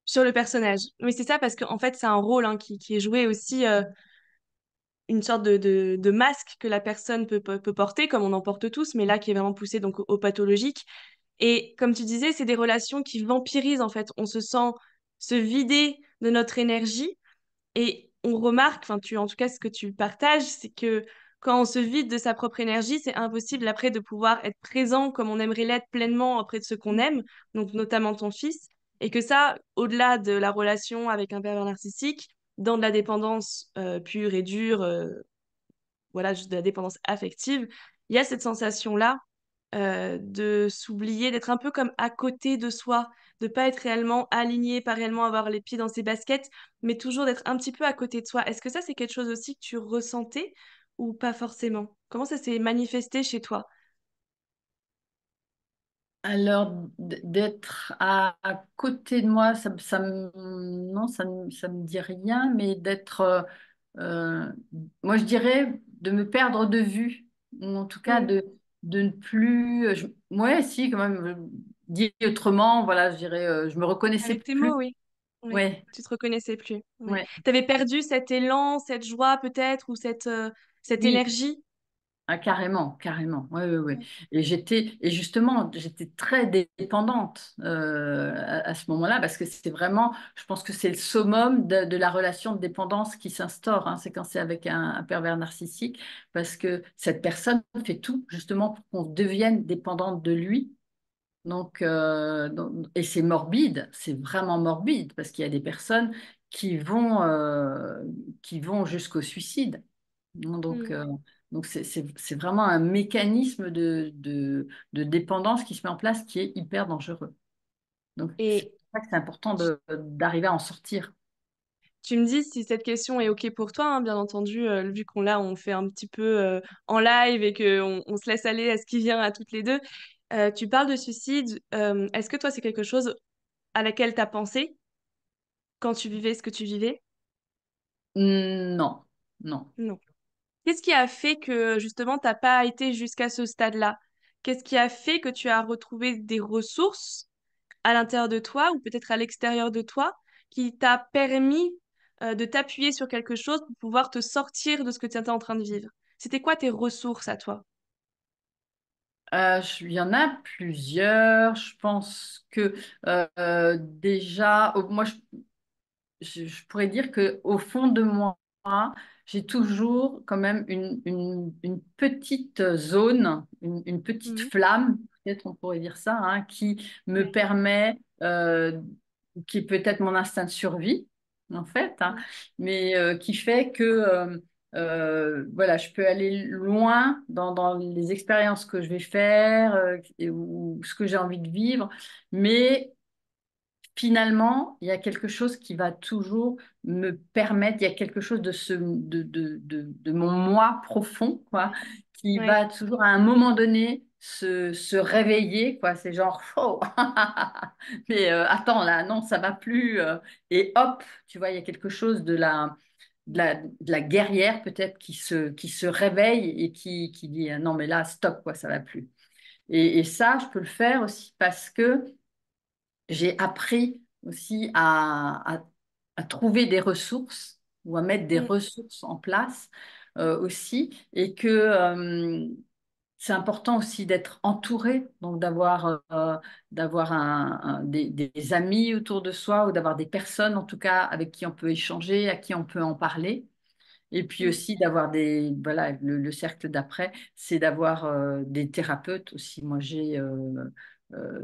sur le personnage. Oui, c'est ça, parce qu'en fait, c'est un rôle hein, qui est joué aussi, une sorte de masque que la personne peut porter, comme on en porte tous, mais là, qui est vraiment poussé donc au pathologique. Et comme tu disais, c'est des relations qui vampirisent, en fait. On se sent se vider de notre énergie et on remarque, enfin, en tout cas, ce que tu partages, c'est que quand on se vide de sa propre énergie, c'est impossible après de pouvoir être présent comme on aimerait l'être pleinement auprès de ceux qu'on aime, donc notamment ton fils. Et que ça, au-delà de la relation avec un pervers narcissique, dans de la dépendance pure et dure, voilà, juste de la dépendance affective, il y a cette sensation-là de s'oublier, d'être un peu comme à côté de soi, de pas être réellement aligné, pas réellement avoir les pieds dans ses baskets, mais toujours d'être un petit peu à côté de soi. Est-ce que ça, c'est quelque chose aussi que tu ressentais ou pas forcément? Comment ça s'est manifesté chez toi? Alors, d'être à côté de moi, non, ça me dit rien, mais euh, moi je dirais de me perdre de vue, ou en tout cas Hmm. de ne plus, ouais, si, quand même, dit autrement, voilà, je dirais, je me reconnaissais Avec tes plus, mots, oui. Oui, ouais, tu te reconnaissais plus. Oui. ouais, T'avais perdu cet élan, cette joie peut-être, ou cette oui. énergie. Ah, carrément, carrément. Ouais, ouais, ouais. Mm. Et justement, j'étais très dépendante à ce moment-là parce que c'était vraiment, je pense que c'est le summum de la relation de dépendance qui s'instaure. Hein. C'est quand c'est avec un pervers narcissique parce que cette personne fait tout justement pour qu'on devienne dépendante de lui. Et c'est morbide, c'est vraiment morbide parce qu'il y a des personnes qui qui vont jusqu'au suicide. Donc, Mm. euh, donc c'est vraiment un mécanisme de dépendance qui se met en place qui est hyper dangereux. Donc, c'est Et pour ça que c'est important d'arriver à en sortir. tu me dis si cette question est OK pour toi, hein, bien entendu, vu qu'on là, on fait un petit peu en live et qu'on on se laisse aller à ce qui vient à toutes les deux. Tu parles de suicide. Est-ce que toi, c'est quelque chose à laquelle tu as pensé quand tu vivais ce que tu vivais? Non, non. Non. Qu'est-ce qui a fait que justement, t'as pas été jusqu'à ce stade-là? Qu'est-ce qui a fait que tu as retrouvé des ressources à l'intérieur de toi ou peut-être à l'extérieur de toi qui t'a permis de t'appuyer sur quelque chose pour pouvoir te sortir de ce que tu étais en train de vivre? C'était quoi tes ressources à toi? Il y en a plusieurs. Je pense que déjà, moi, je pourrais dire que au fond de moi, j'ai toujours quand même une petite zone, une petite Mhm. flamme, peut-être on pourrait dire ça, hein, qui me Ouais. permet, qui est peut-être mon instinct de survie, en fait, hein, Mhm. mais qui fait que voilà, je peux aller loin dans les expériences que je vais faire ou ce que j'ai envie de vivre, mais finalement, il y a quelque chose qui va toujours me permettre, il y a quelque chose de mon moi profond, quoi, qui Ouais. va toujours à un moment donné se réveiller, quoi. C'est genre, oh, mais attends, là, non, ça va plus. Et hop, tu vois, il y a quelque chose de la guerrière peut-être qui se réveille et qui dit, non, mais là, stop, quoi, ça va plus. Et ça, je peux le faire aussi parce que j'ai appris aussi à trouver des ressources ou à mettre des Mm. ressources en place aussi et que c'est important aussi d'être entouré, donc d'avoir des amis autour de soi ou d'avoir des personnes en tout cas avec qui on peut échanger, à qui on peut en parler. Et puis Mm. aussi d'avoir voilà, le cercle d'après, c'est d'avoir des thérapeutes aussi. Moi, euh,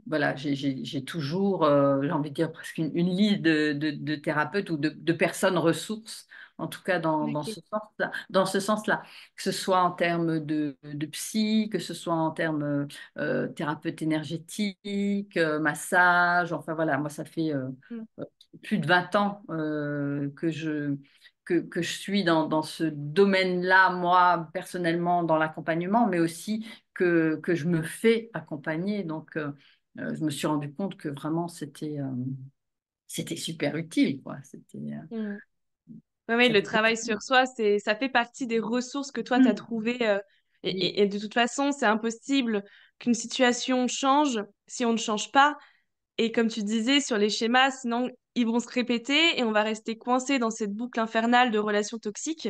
voilà, j'ai toujours, j'ai envie de dire presque une liste de thérapeutes ou de personnes ressources, en tout cas dans Ok. ce sens-là, que ce soit en termes de psy, que ce soit en termes thérapeute énergétique, massage, enfin voilà, moi ça fait Mm. plus de 20 ans que je suis dans ce domaine-là, moi, personnellement, dans l'accompagnement, mais aussi que je me fais accompagner. Donc, je me suis rendu compte que vraiment, c'était super utile, quoi. Mm. Oui, oui, Ça le fait travail sur soi, ça fait partie des ressources que toi, tu as beaucoup. trouvées. Oui, Et de toute façon, c'est impossible qu'une situation change si on ne change pas. Et comme tu disais, sur les schémas, sinon, ils vont se répéter et on va rester coincé dans cette boucle infernale de relations toxiques.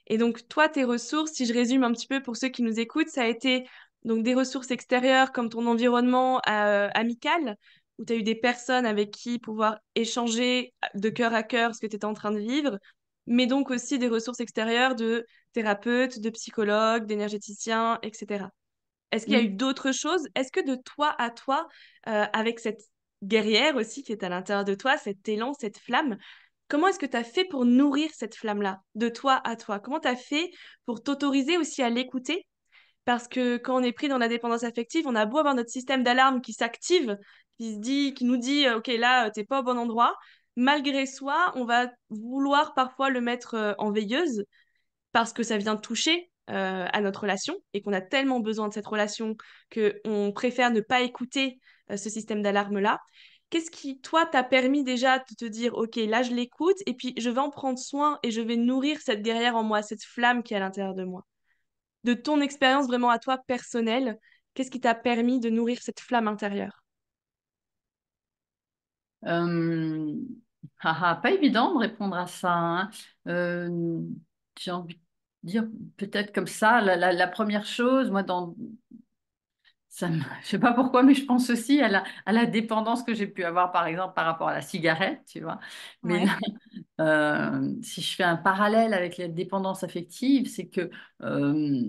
Et donc, toi, tes ressources, si je résume un petit peu pour ceux qui nous écoutent, ça a été donc des ressources extérieures comme ton environnement amical, où tu as eu des personnes avec qui pouvoir échanger de cœur à cœur ce que tu étais en train de vivre, mais donc aussi des ressources extérieures de thérapeutes, de psychologues, d'énergéticiens, etc. Est-ce qu'il y a eu oui. d'autres choses? Est-ce que de toi à toi, avec cette guerrière aussi qui est à l'intérieur de toi, cet élan, cette flamme, comment est-ce que tu as fait pour nourrir cette flamme-là, de toi à toi? Comment tu as fait pour t'autoriser aussi à l'écouter? Parce que quand on est pris dans la dépendance affective, on a beau avoir notre système d'alarme qui s'active, qui nous dit, OK, là, t'es pas au bon endroit. Malgré soi, on va vouloir parfois le mettre en veilleuse parce que ça vient toucher à notre relation et qu'on a tellement besoin de cette relation qu'on préfère ne pas écouter ce système d'alarme-là. Qu'est-ce qui, toi, t'a permis déjà de te dire, OK, là, je l'écoute et puis je vais en prendre soin et je vais nourrir cette guerrière en moi, cette flamme qui est à l'intérieur de moi? De ton expérience vraiment à toi personnelle, qu'est-ce qui t'a permis de nourrir cette flamme intérieure? Euh, pas évident de répondre à ça, hein. Euh, j'ai envie de dire peut-être comme ça, la première chose, moi, je sais pas pourquoi, mais je pense aussi à la dépendance que j'ai pu avoir, par exemple, par rapport à la cigarette, tu vois. Mais Ouais. là, si je fais un parallèle avec la dépendance affective, c'est que euh,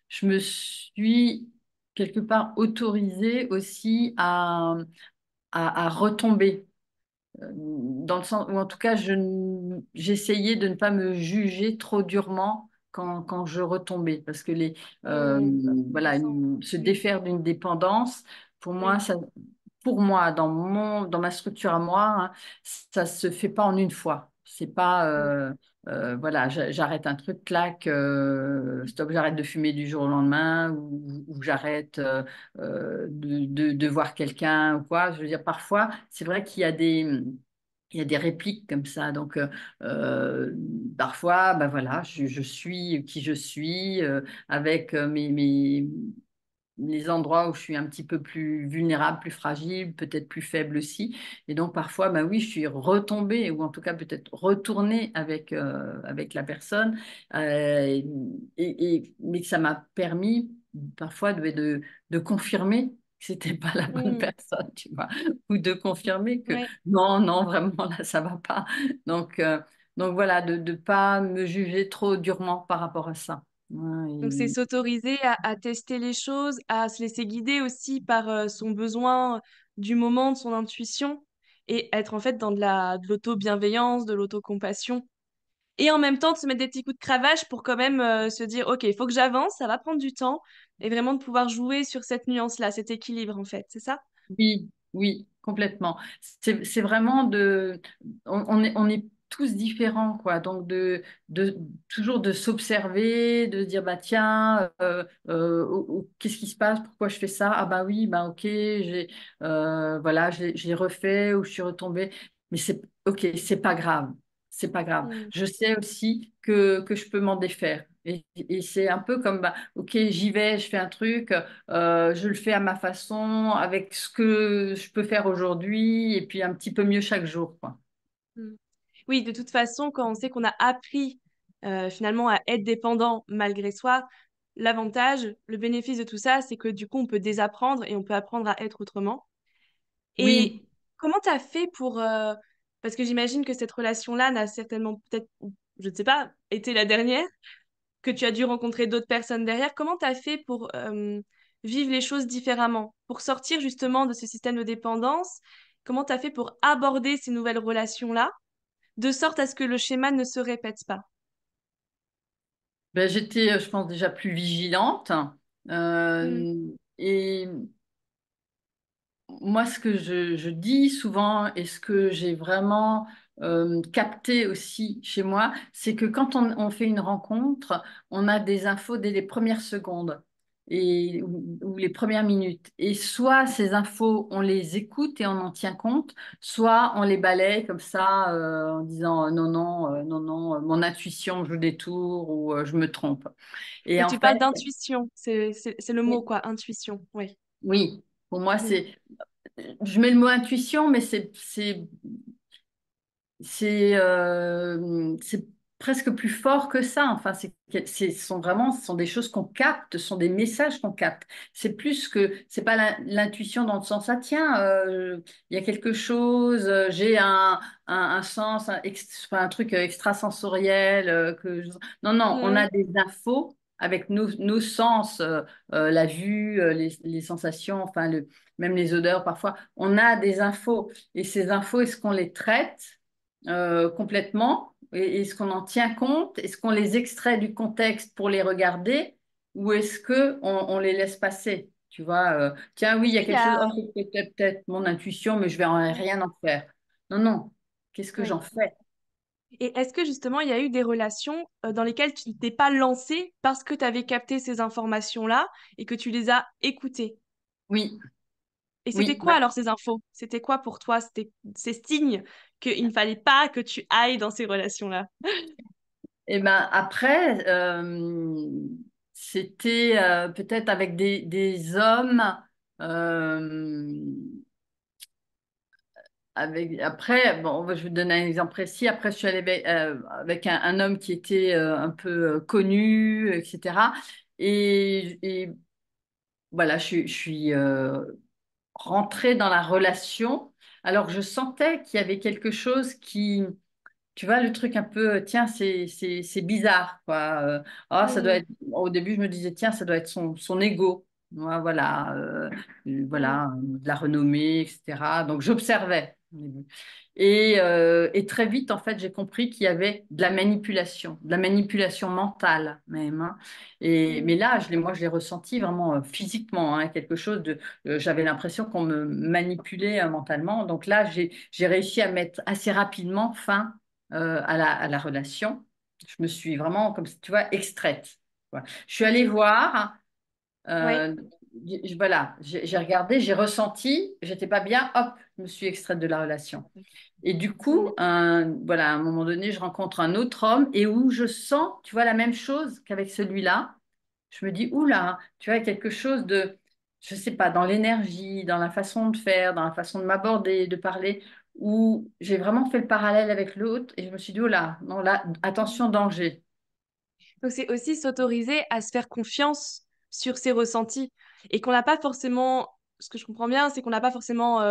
je me suis quelque part autorisée aussi à retomber. Dans le sens où en tout cas j'essayais de ne pas me juger trop durement quand je retombais parce que Hmm, voilà, intéressant. se Oui, défaire d'une dépendance pour moi oui. ça pour moi dans ma structure à moi, hein, ça se fait pas en une fois. C'est pas Hmm, voilà, j'arrête un truc, clac, stop, j'arrête de fumer du jour au lendemain ou j'arrête de voir quelqu'un ou quoi. Je veux dire, parfois, c'est vrai il y a des répliques comme ça. Donc, parfois, ben voilà, je suis qui je suis, avec les endroits où je suis un petit peu plus vulnérable, plus fragile, peut-être plus faible aussi. Et donc, parfois, bah oui, je suis retombée, ou en tout cas peut-être retournée avec la personne. euh, mais que ça m'a permis parfois de confirmer que c'était pas la bonne Hmm, personne, tu vois, ou de confirmer que ouais. non, non, vraiment, là, ça va pas. Donc, euh, donc voilà, de ne pas me juger trop durement par rapport à ça. Ouais, Donc c'est s'autoriser à tester les choses, à se laisser guider aussi par son besoin du moment, de son intuition, et être en fait dans de l'auto-bienveillance, de l'autocompassion. Et en même temps de se mettre des petits coups de cravache pour quand même se dire, OK, il faut que j'avance, ça va prendre du temps, et vraiment de pouvoir jouer sur cette nuance-là, cet équilibre en fait, c'est ça? oui, oui, complètement. C'est vraiment on est tous différents, quoi. Donc toujours de s'observer, de se dire, bah tiens, qu'est-ce qui se passe? Pourquoi je fais ça? Ah bah oui, bah ok, voilà, j'ai refait ou je suis retombée. Mais c'est ok, c'est pas grave, c'est pas grave. Hmm. Je sais aussi que je peux m'en défaire. Et c'est un peu comme, bah, ok, j'y vais, je fais un truc. Je le fais à ma façon, avec ce que je peux faire aujourd'hui, et puis un petit peu mieux chaque jour, quoi. Hmm. Oui, de toute façon, quand on sait qu'on a appris finalement à être dépendant malgré soi, l'avantage, le bénéfice de tout ça, c'est que du coup, on peut désapprendre et on peut apprendre à être autrement. Oui, Et comment tu as fait pour... parce que j'imagine que cette relation-là n'a certainement peut-être, ou je ne sais pas, été la dernière, que tu as dû rencontrer d'autres personnes derrière. Comment tu as fait pour vivre les choses différemment, pour sortir justement de ce système de dépendance? Comment tu as fait pour aborder ces nouvelles relations-là, de sorte à ce que le schéma ne se répète pas? ben, j'étais, je pense, déjà plus vigilante. Mm, Et moi, ce que je dis souvent et ce que j'ai vraiment capté aussi chez moi, c'est que quand on fait une rencontre, on a des infos dès les premières secondes ou les premières minutes. Et soit ces infos, on les écoute et on en tient compte, soit on les balaye comme ça en disant non, non, non, non, mon intuition joue des tours ou je me trompe. Et oui, en tu fait, parles d'intuition, c'est le mot, quoi, intuition, oui. oui, pour moi, Mm, je mets le mot intuition, mais c'est presque plus fort que ça. Enfin, ce sont des choses qu'on capte, ce sont des messages qu'on capte. C'est plus que, c'est pas l'intuition dans le sens, ah tiens, il y a quelque chose, j'ai un sens, enfin, un truc extrasensoriel. Non, non, on mm, a des infos avec nos sens, la vue, les sensations, enfin, même les odeurs parfois. On a des infos. Et ces infos, est-ce qu'on les traite? complètement? Est-ce qu'on en tient compte? Est-ce qu'on les extrait du contexte pour les regarder? Ou est-ce que on les laisse passer? Tu vois, tiens, oui, il Est-ce y a qu'il y quelque chose, oh, a... c'est peut-être mon intuition, mais je vais en rien en faire. Non, non. Qu'est-ce que Ouais. j'en fais? Et est-ce que justement, il y a eu des relations dans lesquelles tu ne t'es pas lancé parce que tu avais capté ces informations-là et que tu les as écoutées? Oui, Et c'était oui. quoi alors ces infos? C'était quoi pour toi? C'était ces signes qu'il ne fallait pas que tu ailles dans ces relations-là? Et ben après, c'était peut-être avec des hommes. euh, après, bon, je vais vous donner un exemple précis. Après, je suis allée avec un homme qui était un peu connu, etc. Et voilà, je suis rentrée dans la relation alors que je sentais qu'il y avait quelque chose qui, tu vois, le truc un peu, tiens, c'est bizarre, quoi. Ah, ça doit Mm, être, au début, je me disais, tiens, ça doit être son ego. Ouais, voilà, mm, voilà, de la renommée, etc. Donc, j'observais au début. Et très vite, en fait, j'ai compris qu'il y avait de la manipulation mentale même, hein. Mais mm, là, moi, je l'ai ressenti vraiment physiquement, hein, quelque chose de, j'avais l'impression qu'on me manipulait mentalement. Donc là, j'ai réussi à mettre assez rapidement fin à la relation. Je me suis vraiment, comme tu vois, extraite. Voilà. Je suis allée ok. voir, Ouais. euh, voilà, j'ai regardé, j'ai ressenti, j'étais pas bien, hop, je me suis extraite de la relation. Et du coup, Mm, voilà, à un moment donné, je rencontre un autre homme et où je sens, tu vois, la même chose qu'avec celui-là. Je me dis, oula, tu vois, quelque chose de, je sais pas, dans l'énergie, dans la façon de faire, dans la façon de m'aborder, de parler, où j'ai vraiment fait le parallèle avec l'autre et je me suis dit, oula, non, là, attention, mm. danger. Donc c'est aussi s'autoriser à se faire confiance sur ses ressentis et qu'on n'a pas forcément, ce que je comprends bien, c'est qu'on n'a pas forcément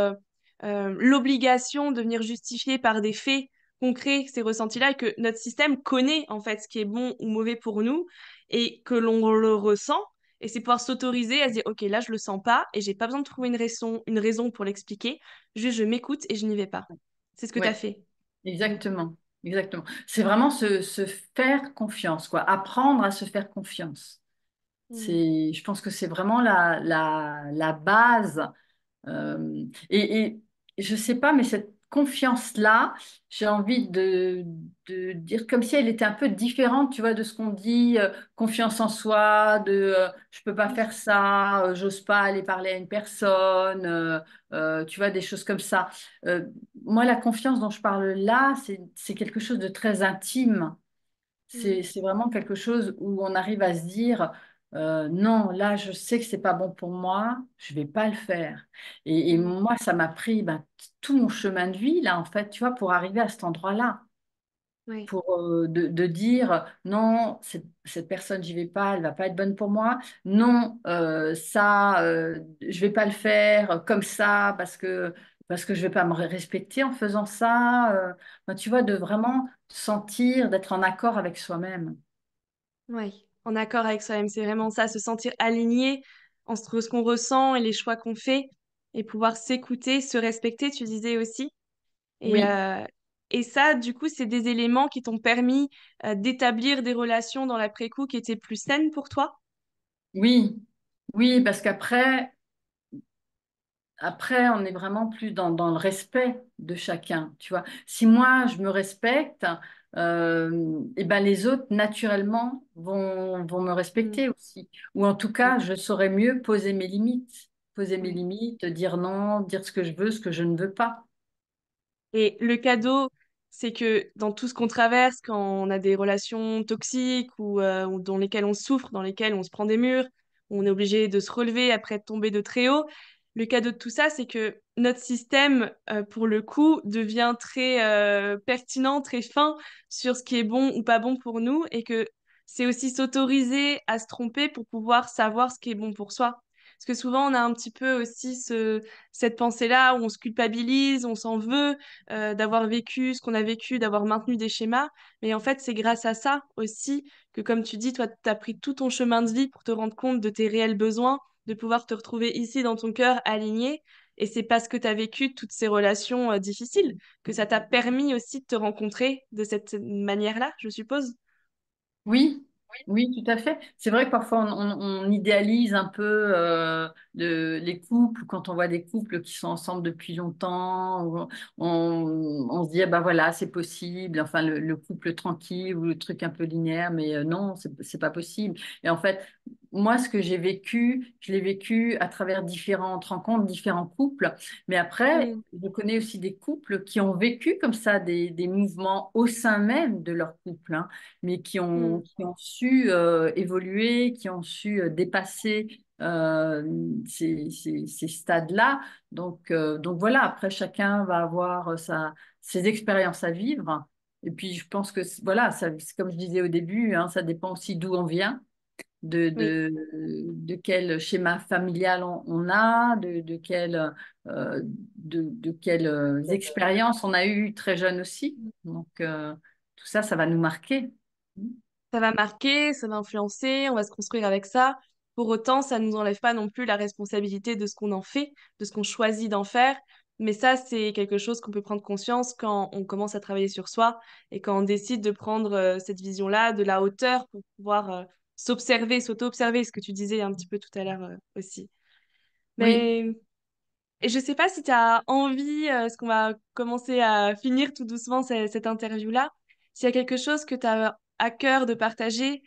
l'obligation de venir justifier par des faits concrets ces ressentis-là et que notre système connaît en fait ce qui est bon ou mauvais pour nous et que l'on le ressent. Et c'est pouvoir s'autoriser à se dire, OK, là, je le sens pas et j'ai pas besoin de trouver une raison pour l'expliquer. Juste, je m'écoute et je n'y vais pas. C'est ce que tu as Ouais, fait. Mm. exactement, exactement. C'est vraiment se faire confiance, quoi, apprendre à se faire confiance. Mm. Je pense que c'est vraiment la base. Et je sais pas, mais cette confiance-là, j'ai envie de dire comme si elle était un peu différente, tu vois, de ce qu'on dit, confiance en soi, je peux pas faire ça, j'ose pas aller parler à une personne, tu vois, des choses comme ça. Euh, Moi, la confiance dont je parle là, c'est quelque chose de très intime. Mm. C'est vraiment quelque chose où on arrive à se dire, non, là, je sais que c'est pas bon pour moi, je vais pas le faire. Et Mm. moi, ça m'a pris ben, tout mon chemin de vie, là, en fait, tu vois, pour arriver à cet endroit-là, Oui. pour de dire, non, cette personne, j'y vais pas, elle va pas être bonne pour moi. Non, ça, je vais pas le faire comme ça parce que je vais pas me respecter en faisant ça. Ben, tu vois, de vraiment sentir, d'être en accord avec soi-même. Oui, en accord avec soi-même, c'est vraiment ça, se sentir aligné entre ce qu'on ressent et les choix qu'on fait et pouvoir s'écouter, se respecter, tu disais aussi. Et, Oui, euh, et ça, du coup, c'est des éléments qui t'ont permis d'établir des relations dans l'après-coup qui étaient plus saines pour toi. oui, oui, parce après, on est vraiment plus dans le respect de chacun, tu vois. Si moi, je me respecte, et ben les autres, naturellement, vont me Mm. respecter aussi. Ou en tout Oui. cas, je saurais mieux poser mes Oui. limites, dire non, dire ce que je veux, ce que je ne veux pas. Et le cadeau, c'est que dans tout ce qu'on traverse, quand on a des relations toxiques ou dans lesquelles on souffre, dans lesquelles on se prend des murs, on est obligé de se relever après de tomber de très haut, le cadeau de tout ça, c'est que notre système, pour le coup, devient très pertinent, très fin sur ce qui est bon ou pas bon pour nous et que c'est aussi s'autoriser à se tromper pour pouvoir savoir ce qui est bon pour soi. Parce que souvent, on a un petit peu aussi cette pensée-là où on se culpabilise, on s'en veut d'avoir vécu ce qu'on a vécu, d'avoir maintenu des schémas. Mais en fait, c'est grâce à ça aussi que, comme tu dis, toi, tu as pris tout ton chemin de vie pour te rendre compte de tes réels besoins, de pouvoir te retrouver ici dans ton cœur aligné. Et c'est parce que tu as vécu toutes ces relations difficiles que ça t'a permis aussi de te rencontrer de cette manière-là, je suppose. Oui, oui, tout à fait. C'est vrai que parfois on idéalise un peu les couples quand on voit des couples qui sont ensemble depuis longtemps. On se dit ah bah voilà c'est possible. Enfin le couple tranquille ou le truc un peu linéaire, mais non c'est pas possible. Et en fait moi ce que j'ai vécu, je l'ai vécu à travers différentes rencontres, différents couples. Mais après Mm, je connais aussi des couples qui ont vécu comme ça des mouvements au sein même de leur couple, hein, mais mm. qui ont su évoluer, qui ont su dépasser ces stades-là. Donc voilà, après, chacun va avoir ses expériences à vivre. Et puis, je pense que, voilà, c'est comme je disais au début, hein, ça dépend aussi d'où on vient. Oui. De quel schéma familial on a, de quelles expériences on a eu très jeune aussi. Donc, tout ça, ça va nous marquer. Ça va marquer, ça va influencer, on va se construire avec ça. Pour autant, ça ne nous enlève pas non plus la responsabilité de ce qu'on en fait, de ce qu'on choisit d'en faire. Mais ça, c'est quelque chose qu'on peut prendre conscience quand on commence à travailler sur soi et quand on décide de prendre cette vision-là, de la hauteur pour pouvoir s'observer, s'auto-observer, ce que tu disais un petit peu tout à l'heure aussi. Oui. Mais et je sais pas si tu as envie, parce qu'on va commencer à finir tout doucement cette interview-là, s'il y a quelque chose que tu as à cœur de partager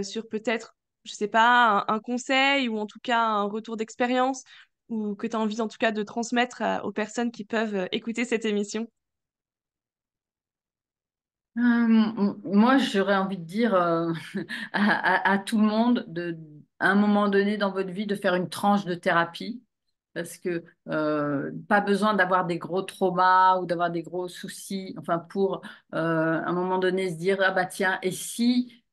sur peut-être, je sais pas, un conseil ou en tout cas un retour d'expérience ou que tu as envie en tout cas de transmettre aux personnes qui peuvent écouter cette émission. Moi, j'aurais envie de dire à tout le monde, à un moment donné dans votre vie, de faire une tranche de thérapie. Parce que pas besoin d'avoir des gros traumas ou d'avoir des gros soucis, enfin pour à un moment donné se dire ah bah tiens et si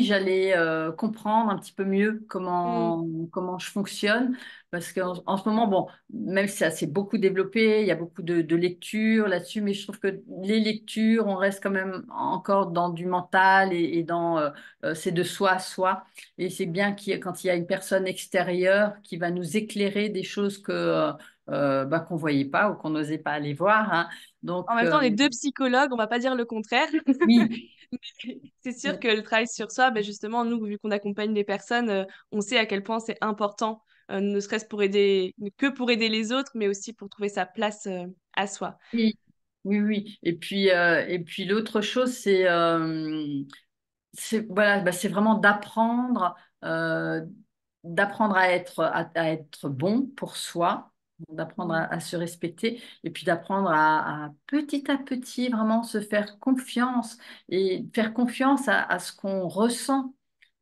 j'allais comprendre un petit peu mieux Mm. comment je fonctionne, parce qu'en ce moment bon, même si ça s'est beaucoup développé, il y a beaucoup de lectures là-dessus, mais je trouve que les lectures on reste quand même encore dans du mental et dans c'est de soi à soi. Et c'est bien quand il y a une personne extérieure qui va nous éclairer des choses bah, qu'on ne voyait pas ou qu'on n'osait pas aller voir, hein. En Donc, même temps, on est deux psychologues, on va pas dire le contraire. oui, C'est sûr que le travail sur soi, ben justement, nous, vu qu'on accompagne des personnes, on sait à quel point c'est important, ne serait-ce pour aider, que pour aider les autres, mais aussi pour trouver sa place, à soi. oui, oui, oui. Et puis l'autre chose, voilà, bah, c'est vraiment euh, d'apprendre à être bon pour soi, d'apprendre Mm. à se respecter et puis d'apprendre à petit à petit vraiment se faire confiance et faire confiance à ce qu'on ressent.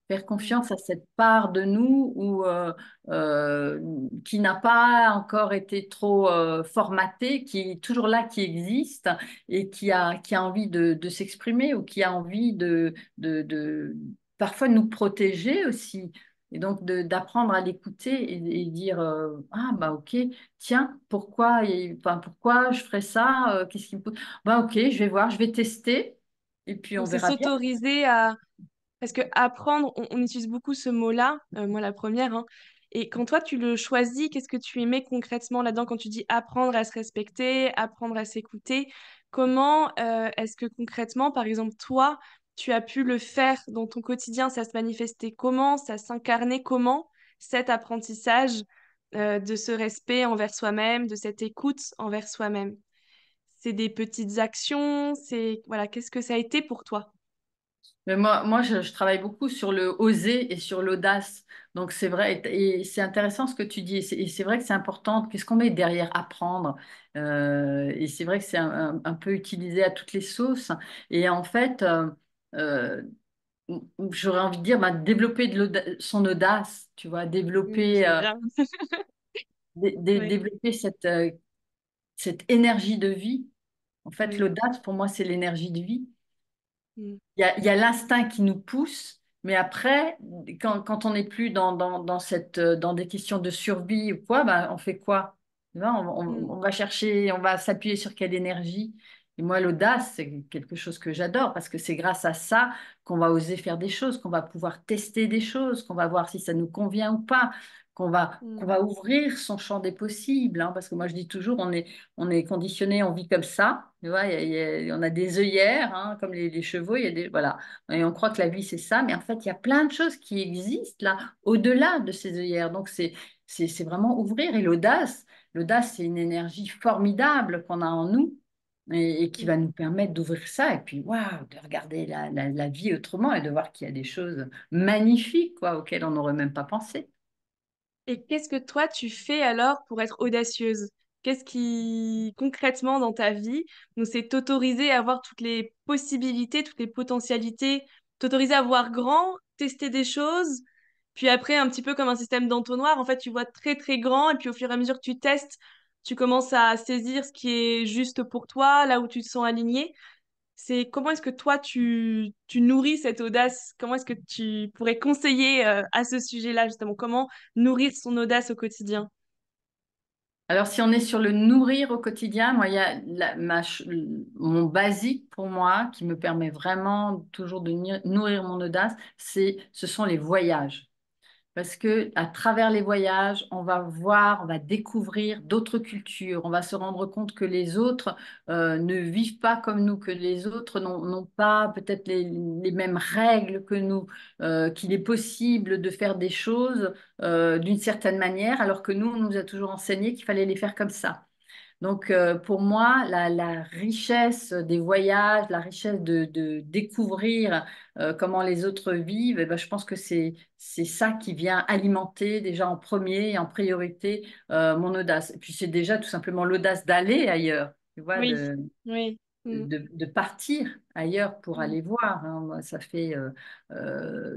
Faire Mm. confiance à cette part de nous euh, qui n'a pas encore été trop formatée, qui est toujours là, qui existe et qui a envie de s'exprimer ou qui a envie de parfois nous protéger aussi. Et donc d'apprendre à l'écouter et dire ah bah ok, tiens, enfin, pourquoi je ferais ça, qu'est-ce qui me pousse. Bah ok, je vais voir, je vais tester et puis on Donc, c'est verra bien. s'autoriser à... Parce que apprendre, on utilise beaucoup ce mot-là, moi la première, hein. Et quand toi, tu le choisis, qu'est-ce que tu y mets concrètement là-dedans quand tu dis apprendre à se respecter, apprendre à s'écouter? Comment est-ce que concrètement, par exemple, toi, tu as pu le faire dans ton quotidien? Ça se manifestait comment? Ça s'incarnait comment? Cet apprentissage de ce respect envers soi-même, de cette écoute envers soi-même. C'est des petites actions, c'est... Voilà, qu'est-ce que ça a été pour toi? Mais moi je travaille beaucoup sur le oser et sur l'audace. Donc, c'est vrai, et c'est intéressant ce que tu dis. Et c'est vrai que c'est important. Qu'est-ce qu'on met derrière apprendre? Et c'est vrai que c'est un peu utilisé à toutes les sauces. Et en fait, euh, j'aurais envie de dire, bah, développer son audace, tu vois, J'aime bien. Oui, développer cette énergie de vie. En fait, oui. l'audace, pour moi, c'est l'énergie de vie. Mm, Il y a l'instinct qui nous pousse, mais après, quand on n'est plus dans des questions de survie ou quoi, ben, on fait quoi? Tu vois, mm. on va chercher, on va s'appuyer sur quelle énergie? Et moi, l'audace, c'est quelque chose que j'adore parce que c'est grâce à ça qu'on va oser faire des choses, qu'on va pouvoir tester des choses, qu'on va voir si ça nous convient ou pas. qu'on va ouvrir son champ des possibles, hein, parce que moi je dis toujours, on est conditionné, on vit comme ça, tu vois, on a des œillères, hein, comme les chevaux, il y a des, voilà, et on croit que la vie c'est ça, mais en fait il y a plein de choses qui existent là, au-delà de ces œillères, donc c'est vraiment ouvrir, et l'audace c'est une énergie formidable qu'on a en nous. Et qui va nous permettre d'ouvrir ça et puis waouh, de regarder la vie autrement et de voir qu'il y a des choses magnifiques quoi, auxquelles on n'aurait même pas pensé. Et qu'est-ce que toi tu fais alors pour être audacieuse? Qu'est-ce qui, concrètement dans ta vie, nous c'est t'autoriser à voir toutes les possibilités, toutes les potentialités, t'autoriser à voir grand, tester des choses, puis après un petit peu comme un système d'entonnoir, en fait tu vois très très grand et puis au fur et à mesure que tu testes, tu commences à saisir ce qui est juste pour toi, là où tu te sens aligné. C'est comment est-ce que toi tu nourris cette audace? Comment est-ce que tu pourrais conseiller à ce sujet-là justement? Comment nourrir son audace au quotidien? Alors, si on est sur le nourrir au quotidien, moi, il y a mon basique pour moi qui me permet vraiment toujours de nourrir mon audace, ce sont les voyages. Parce que à travers les voyages, on va voir, on va découvrir d'autres cultures, on va se rendre compte que les autres ne vivent pas comme nous, que les autres n'ont pas peut-être les mêmes règles que nous, qu'il est possible de faire des choses d'une certaine manière, alors que nous, on nous a toujours enseigné qu'il fallait les faire comme ça. Donc, pour moi, la richesse des voyages, la richesse de découvrir comment les autres vivent, eh ben, je pense que c'est ça qui vient alimenter déjà en premier et en priorité mon audace. Et puis, c'est déjà tout simplement l'audace d'aller ailleurs, tu vois, Oui, oui. Mm, de partir ailleurs pour mm, aller voir, hein. Moi, ça fait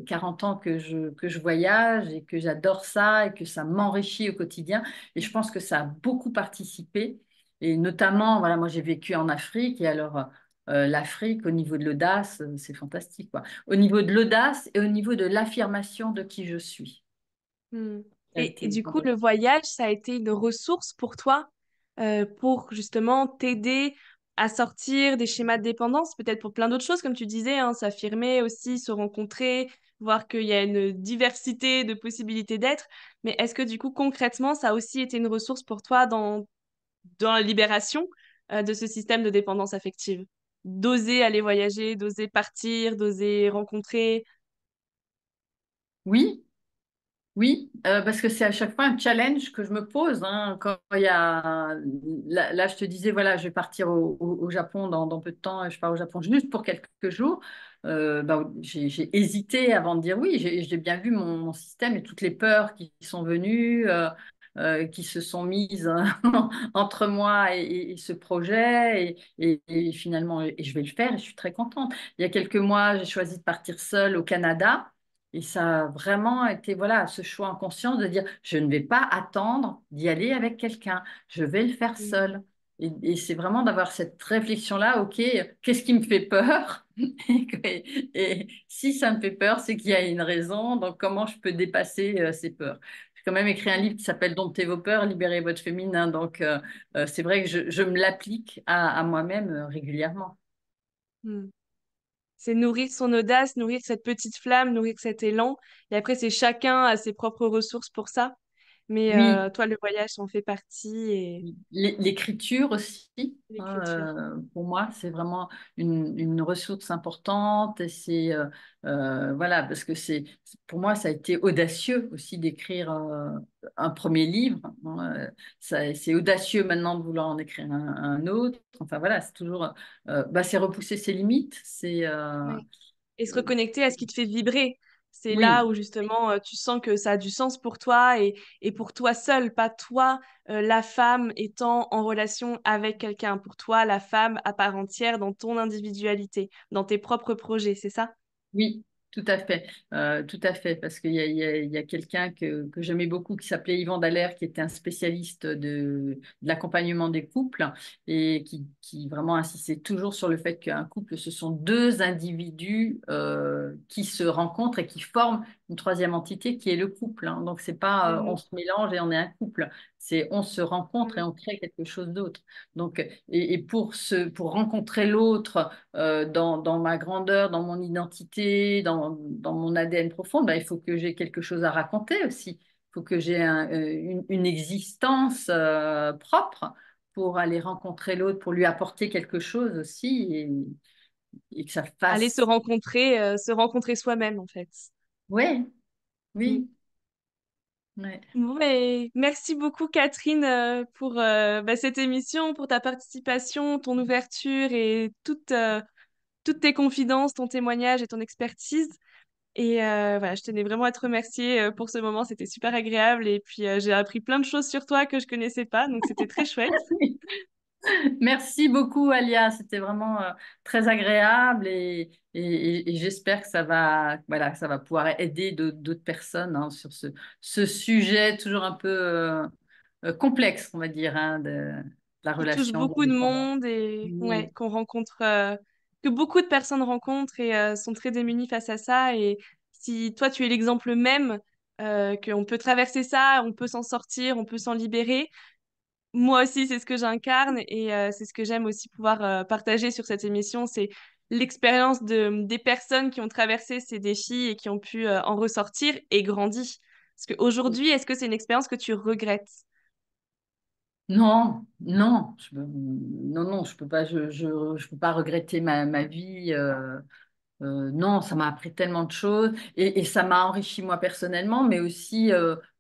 40 ans que je voyage et que j'adore ça et que ça m'enrichit au quotidien. Et je pense que ça a beaucoup participé. Et notamment, voilà, moi j'ai vécu en Afrique et alors l'Afrique, au niveau de l'audace, c'est fantastique, quoi. Au niveau de l'audace et au niveau de l'affirmation de qui je suis. mm. Ça a Et été du coup, le fantastique. voyage, ça a été une ressource pour toi pour justement t'aider à sortir des schémas de dépendance, peut-être pour plein d'autres choses, comme tu disais, hein, s'affirmer aussi, se rencontrer, voir qu'il y a une diversité de possibilités d'être. Mais est-ce que du coup, concrètement, ça a aussi été une ressource pour toi dans la libération de ce système de dépendance affective? D'oser aller voyager, d'oser partir, d'oser rencontrer. Oui, oui, parce que c'est à chaque fois un challenge que je me pose, hein. Quand il y a, là, je te disais, voilà, je vais partir au Japon dans peu de temps, et je pars au Japon juste pour quelques jours. J'ai hésité avant de dire oui. J'ai bien vu mon système et toutes les peurs qui sont venues, qui se sont mises entre moi et ce projet. Et finalement, et je vais le faire et je suis très contente. Il y a quelques mois, j'ai choisi de partir seule au Canada. Et ça a vraiment été, voilà, ce choix en conscience de dire, je ne vais pas attendre d'y aller avec quelqu'un, je vais le faire Mm. seul. Et c'est vraiment d'avoir cette réflexion-là, OK, qu'est-ce qui me fait peur? Et si ça me fait peur, c'est qu'il y a une raison, donc comment je peux dépasser ces peurs? J'ai quand même écrit un livre qui s'appelle Domptez vos peurs, libérez votre féminin, donc c'est vrai que je me l'applique à moi-même régulièrement. Mm. C'est nourrir son audace, nourrir cette petite flamme, nourrir cet élan. Et après, c'est chacun a ses propres ressources pour ça. Mais Oui, toi, le voyage en fait partie et l'écriture aussi, hein, l'écriture. pour moi, c'est vraiment une ressource importante et c'est voilà parce que pour moi ça a été audacieux aussi d'écrire un premier livre, hein. C'est audacieux maintenant de vouloir en écrire un autre. Enfin voilà, c'est toujours c'est repousser ses limites. Ouais. Et se reconnecter à ce qui te fait vibrer. C'est là Oui. où justement tu sens que ça a du sens pour toi et pour toi seul, pas toi, la femme étant en relation avec quelqu'un. Pour toi, la femme à part entière dans ton individualité, dans tes propres projets, c'est ça? Oui, tout à fait, parce qu'il y a quelqu'un que j'aimais beaucoup qui s'appelait Yvan Dallaire, qui était un spécialiste de l'accompagnement des couples et qui vraiment insistait toujours sur le fait qu'un couple, ce sont deux individus qui se rencontrent et qui forment une troisième entité qui est le couple, hein. Donc, c'est pas on Mhm. se mélange et on est un couple, c'est on se rencontre et Mhm. on crée quelque chose d'autre. Donc, et pour rencontrer l'autre, dans ma grandeur, dans mon identité, dans mon ADN profond, ben, il faut que j'ai quelque chose à raconter aussi. Il faut que j'ai une existence propre pour aller rencontrer l'autre, pour lui apporter quelque chose aussi et que ça Aller fasse. se rencontrer soi-même, en fait. Ouais, Mm. oui, ouais. Bon, mais merci beaucoup, Catherine, pour cette émission, pour ta participation, ton ouverture et toutes tes confidences, ton témoignage et ton expertise. Et voilà, je tenais vraiment à te remercier pour ce moment, c'était super agréable. Et puis, j'ai appris plein de choses sur toi que je connaissais pas, donc c'était très chouette. Merci beaucoup, Alia. C'était vraiment très agréable et j'espère que ça va, voilà, que ça va pouvoir aider d'autres personnes hein, sur ce sujet toujours un peu complexe, on va dire, hein, de la Qui touche relation, de la beaucoup de dépendance. monde et Oui. ouais, qu'on rencontre, que beaucoup de personnes rencontrent et sont très démunies face à ça. Et si toi, tu es l'exemple même, qu'on peut traverser ça, on peut s'en sortir, on peut s'en libérer. Moi aussi, c'est ce que j'incarne et c'est ce que j'aime aussi pouvoir partager sur cette émission, c'est l'expérience des personnes qui ont traversé ces défis et qui ont pu en ressortir et grandi. Parce qu'aujourd'hui, est-ce que c'est une expérience que tu regrettes? Non, non, non, non, je peux pas regretter ma vie. Non, ça m'a appris tellement de choses et ça m'a enrichi moi personnellement, mais aussi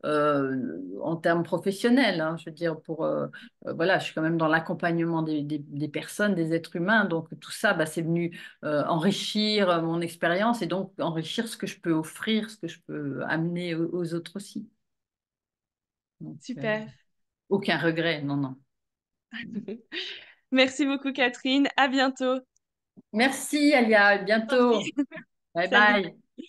en termes professionnels. Hein. Je veux dire, voilà, je suis quand même dans l'accompagnement des personnes, des êtres humains, donc tout ça, bah, c'est venu enrichir mon expérience et donc enrichir ce que je peux offrir, ce que je peux amener aux autres aussi. Donc, Super. aucun regret, non, non. Merci beaucoup, Catherine. À bientôt. Merci, Alia, à Je t'en prie. bientôt. Bye Salut. bye.